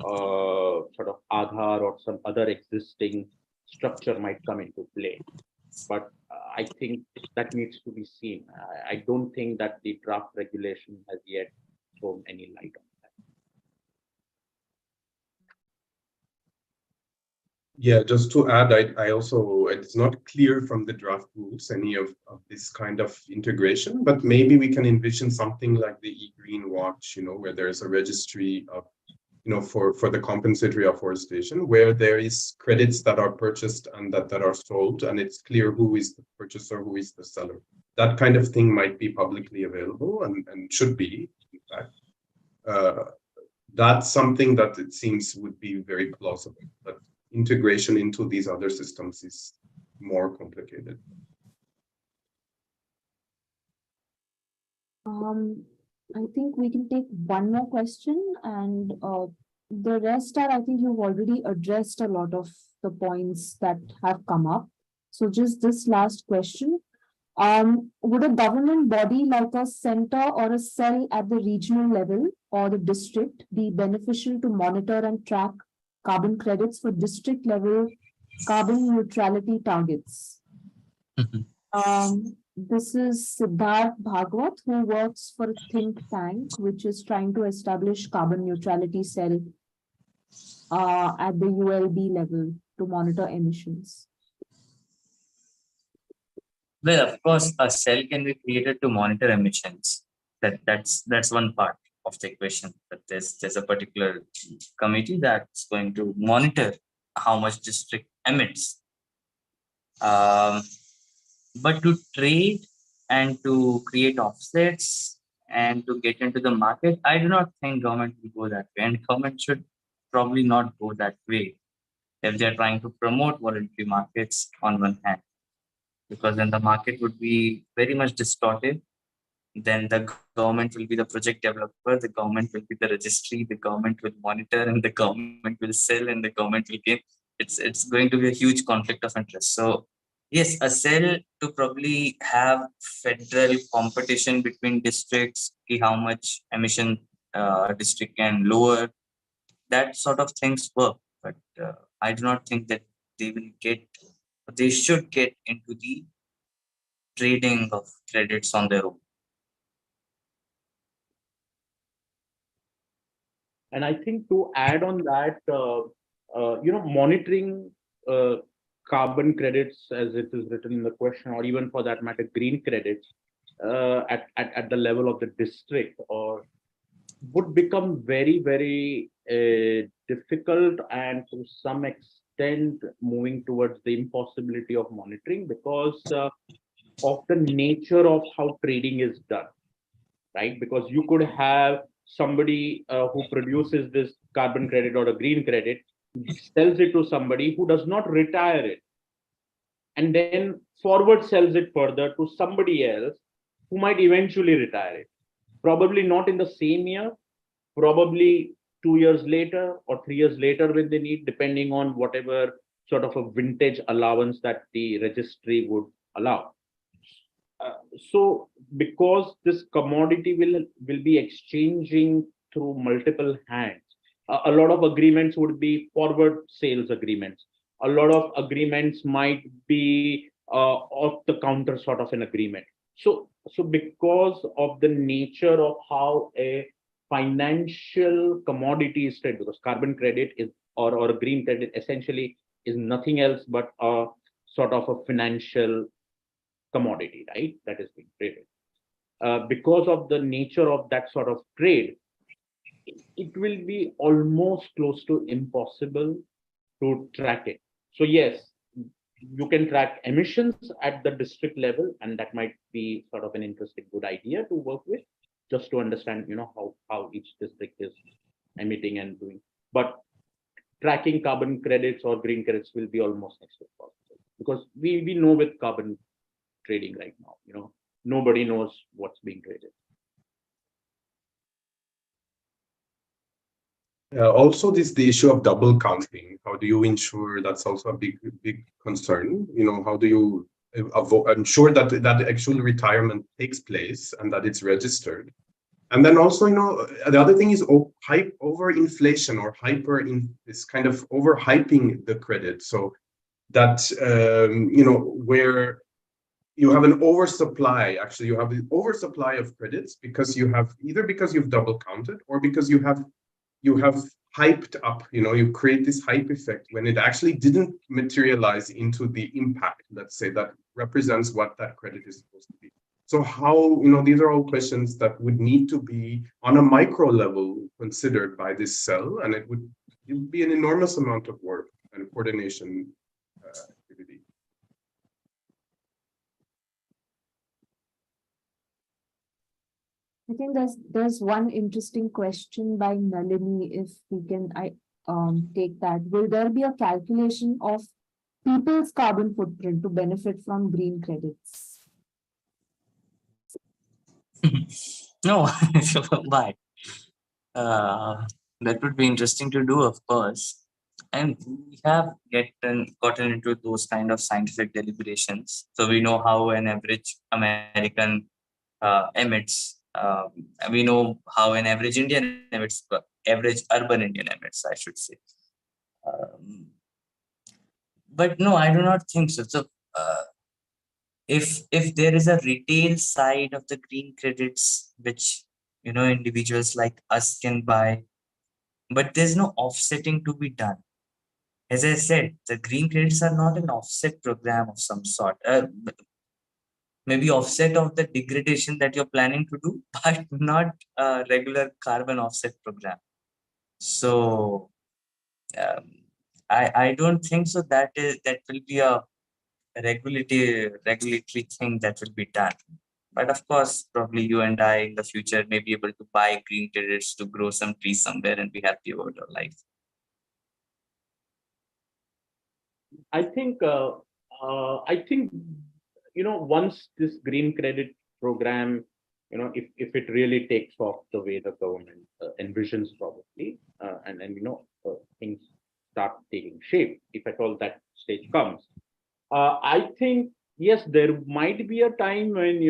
sort of Aadhaar or some other existing structure might come into play. But I think that needs to be seen. I don't think that the draft regulation has yet thrown any light on that. Yeah, just to add, I also, it's not clear from the draft rules any of this kind of integration, but maybe we can envision something like the e-Green Watch, where there's a registry of, for the compensatory afforestation, where there is credits that are purchased and that are sold, and it's clear who is the purchaser, who is the seller. That kind of thing might be publicly available and should be, in fact. That's something that it seems would be very plausible, but integration into these other systems is more complicated. I think we can take one more question, and the rest are, I think you've already addressed a lot of the points that have come up. So just this last question. Would a government body like a center or a cell at the regional level or the district be beneficial to monitor and track carbon credits for district level carbon neutrality targets? This is Siddharth Bhagwat, who works for a think tank which is trying to establish carbon neutrality cell at the ULB level to monitor emissions. Well, of course, a cell can be created to monitor emissions. That's one part of the equation. But there's a particular committee that's going to monitor how much district emits. But to trade and to create offsets and to get into the market, I do not think government will go that way, and government should probably not go that way if they're trying to promote voluntary markets on one hand, because then the market would be very much distorted. Then the government will be the project developer, the government will be the registry, the government will monitor, and the government will sell, and the government will gain. It's going to be a huge conflict of interest. So yes, a cell to probably have federal competition between districts, see how much emission district can lower, that sort of things work. But I do not think that they should get into the trading of credits on their own. And I think to add on that, monitoring carbon credits, as it is written in the question, or even for that matter, green credits at the level of the district, or would become very, very difficult, and to some extent moving towards the impossibility of monitoring, because of the nature of how trading is done, right? Because you could have somebody who produces this carbon credit or a green credit, sells it to somebody who does not retire it, and then forward sells it further to somebody else who might eventually retire it. Probably not in the same year, probably 2 years later or 3 years later when they need, depending on whatever sort of a vintage allowance that the registry would allow. So because this commodity will be exchanging through multiple hands, a lot of agreements would be forward sales agreements. A lot of agreements might be off the counter sort of an agreement. So because of the nature of how a financial commodity is traded, because carbon credit is or green credit essentially is nothing else but a sort of a financial commodity, right? That is being traded. Because of the nature of that sort of trade, it will be almost close to impossible to track it. So yes, you can track emissions at the district level, and that might be sort of an interesting, good idea to work with, just to understand, how each district is emitting and doing. But tracking carbon credits or green credits will be almost next to impossible, because we know with carbon trading right now, nobody knows what's being traded. Also, the issue of double counting. How do you ensure that's also a big concern? How do you ensure that actual retirement takes place and that it's registered? And then also, the other thing is over inflation or this kind of overhyping the credit. So that, where you have an oversupply, actually you have an oversupply of credits because you've double counted, or because you have hyped up, you create this hype effect when it actually didn't materialize into the impact, let's say, that represents what that credit is supposed to be. So how, these are all questions that would need to be on a micro level considered by this cell, and it would be an enormous amount of work and coordination activity. I think there's one interesting question by Nalini, if we can take that. Will there be a calculation of people's carbon footprint to benefit from green credits? No, why? That would be interesting to do, of course. And we have gotten into those kind of scientific deliberations. So we know how an average American emits. We know how an average Indian emits, average urban Indian emits, I should say. But no, I do not think so. So if there is a retail side of the green credits, which individuals like us can buy, but there's no offsetting to be done. As I said, the green credits are not an offset program of some sort. Maybe offset of the degradation that you're planning to do, but not a regular carbon offset program. So I don't think so that will be a regulatory thing that will be done. But of course, probably you and I in the future may be able to buy green credits to grow some trees somewhere and be happy about our life. I think once this green credit program, if it really takes off the way the government envisions, probably, and things start taking shape, if at all that stage comes, I think yes, there might be a time when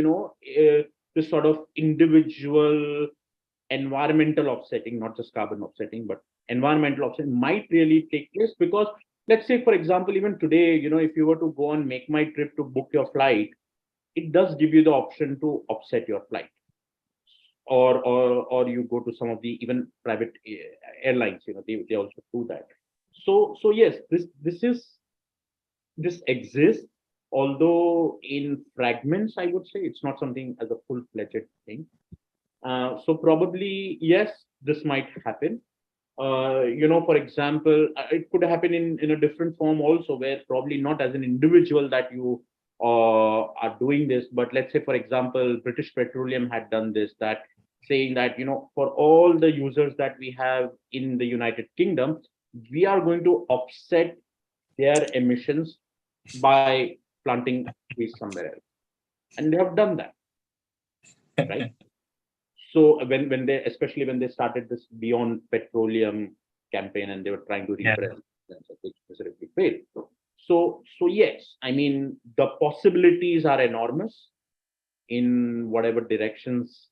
this sort of individual environmental offsetting, not just carbon offsetting, but environmental offsetting might really take place. Because let's say, for example, even today, if you were to go on Make My Trip to book your flight, it does give you the option to offset your flight, or you go to some of the even private airlines, they also do that. So yes, this exists, although in fragments. I would say it's not something as a full-fledged thing. So probably yes, this might happen. For example, it could happen in a different form also, where probably not as an individual that you are doing this, but let's say, for example, British Petroleum had done this, that saying that, for all the users that we have in the United Kingdom, we are going to offset their emissions by planting trees somewhere else. And they have done that, right? So when they, especially when they started this Beyond Petroleum campaign and they were trying to repress, which miserably failed. So yes, I mean, the possibilities are enormous in whatever directions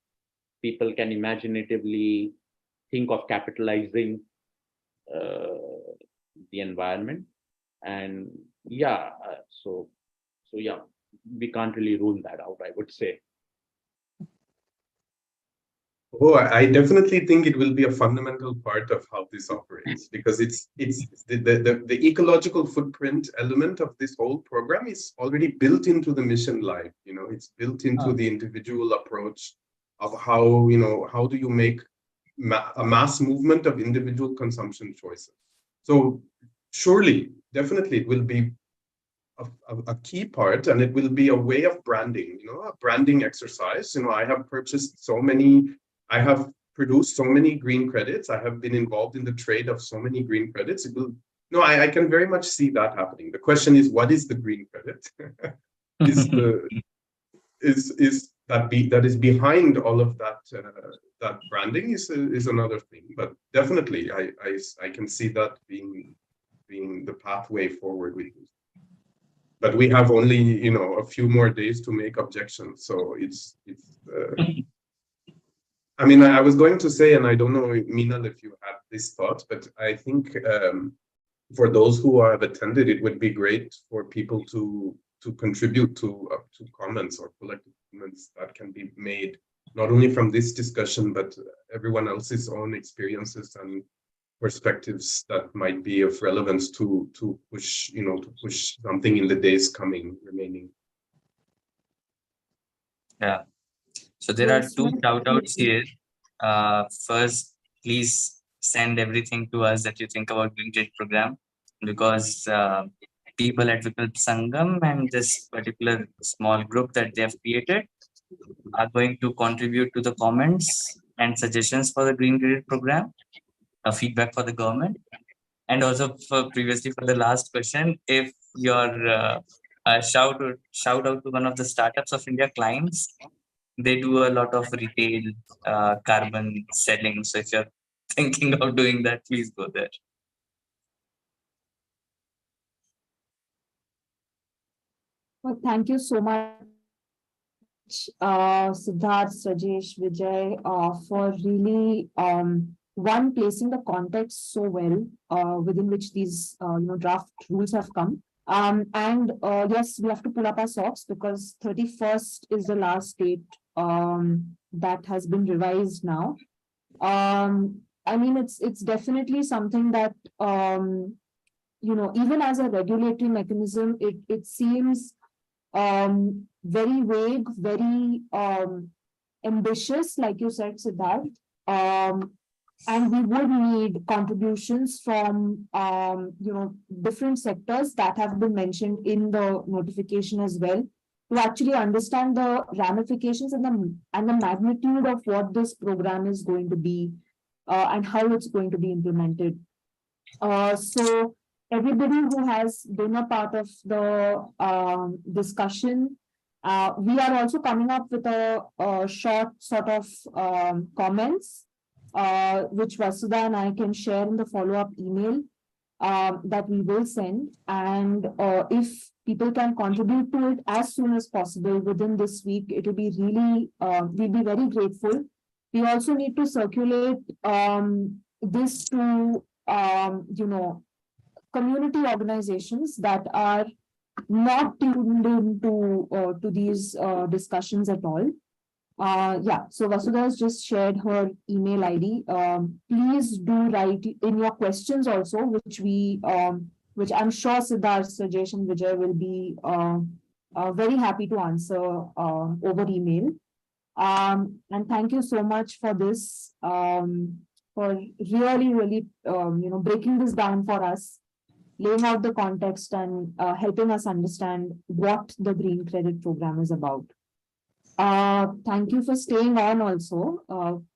people can imaginatively think of capitalizing the environment. And yeah, so yeah, we can't really rule that out, I would say. Oh, I definitely think it will be a fundamental part of how this operates, because it's the ecological footprint element of this whole program is already built into the mission life. You know, it's built into the individual approach of how, you know, how do you make a mass movement of individual consumption choices. So surely, definitely, it will be a key part, and it will be a way of branding, you know, a branding exercise. You know, I have produced so many green credits. I have been involved in the trade of so many green credits. It will, no, I can very much see that happening. The question is, what is the green credit? That is behind all of that that branding is another thing. But definitely, I can see that being the pathway forward with this. But we have only, you know, a few more days to make objections. So it's I mean, I was going to say, and I don't know, Meenal, if you had this thought, but I think for those who have attended, it would be great for people to contribute to comments or collective comments that can be made, not only from this discussion, but everyone else's own experiences and perspectives that might be of relevance to push, you know, to push something in the days remaining. Yeah. So there are two shout outs here. First, please send everything to us that you think about Green Trade program, because people at Vikalp Sangam and this particular small group that they have created are going to contribute to the comments and suggestions for the Green Credit program, feedback for the government. And also for previously for the last question, if your shout out to one of the startups of India clients, they do a lot of retail carbon selling. So if you're thinking of doing that, please go there. Well, thank you so much, Siddharth, Srajesh, Vijay, for really one, placing the context so well within which these draft rules have come. And yes, we have to pull up our socks because 31st is the last date that has been revised now. I mean, it's definitely something that even as a regulatory mechanism, it seems very vague, very ambitious, like you said, Siddharth. And we would need contributions from different sectors that have been mentioned in the notification as well, to actually understand the ramifications and the magnitude of what this program is going to be and how it's going to be implemented. So everybody who has been a part of the discussion, we are also coming up with a short sort of comments, which Vasudha and I can share in the follow-up email that we will send. And if people can contribute to it as soon as possible within this week, it will be really, we'll be very grateful. We also need to circulate this to community organizations that are not tuned into to these discussions at all. So Vasudha has just shared her email ID. Please do write in your questions also, which I'm sure Siddharth, Srajesh, and Vijay will be very happy to answer over email. And thank you so much for this, for really, breaking this down for us, laying out the context and helping us understand what the Green Credit Program is about. Thank you for staying on also,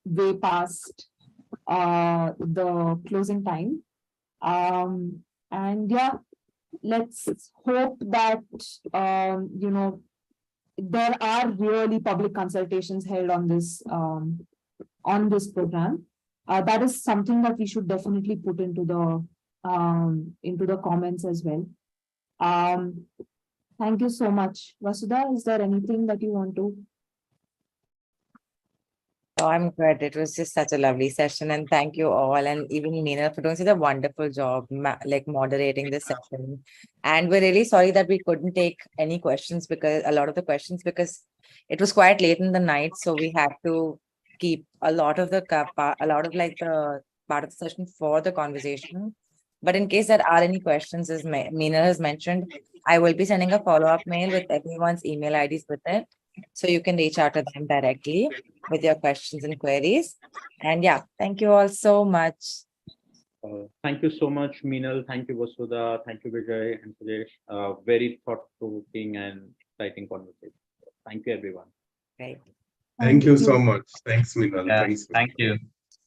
way past the closing time. And yeah, let's hope that, there are really public consultations held on this program. That is something that we should definitely put into the comments as well. Thank you so much. Vasudha, is there anything that you want to? So I'm good. It was just such a lovely session, and thank you all, and even Meenal for doing such a wonderful job, like moderating this session. And we're really sorry that we couldn't take any questions because a lot of the questions because it was quite late in the night, so we had to keep a lot of the a lot of like the part of the session for the conversation. But in case there are any questions, as Meenal has mentioned, I will be sending a follow-up mail with everyone's email IDs with it, so you can reach out to them directly with your questions and queries. And yeah, thank you all so much. Thank you so much, Meenal. Thank you, Vasudha. Thank you, Vijay and Srajesh. Very thought-provoking and exciting conversation. Thank you, everyone. Great. Thank you so much. Thanks, Meenal. Yeah, Thanks. thank you.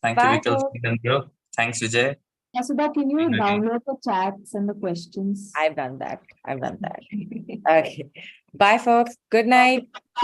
Thank Bye, you, Vikal, folks. Bro. Thanks, Vijay. Vasudha, can you Okay. download the chats and the questions? I've done that. Okay. Bye, folks. Good night.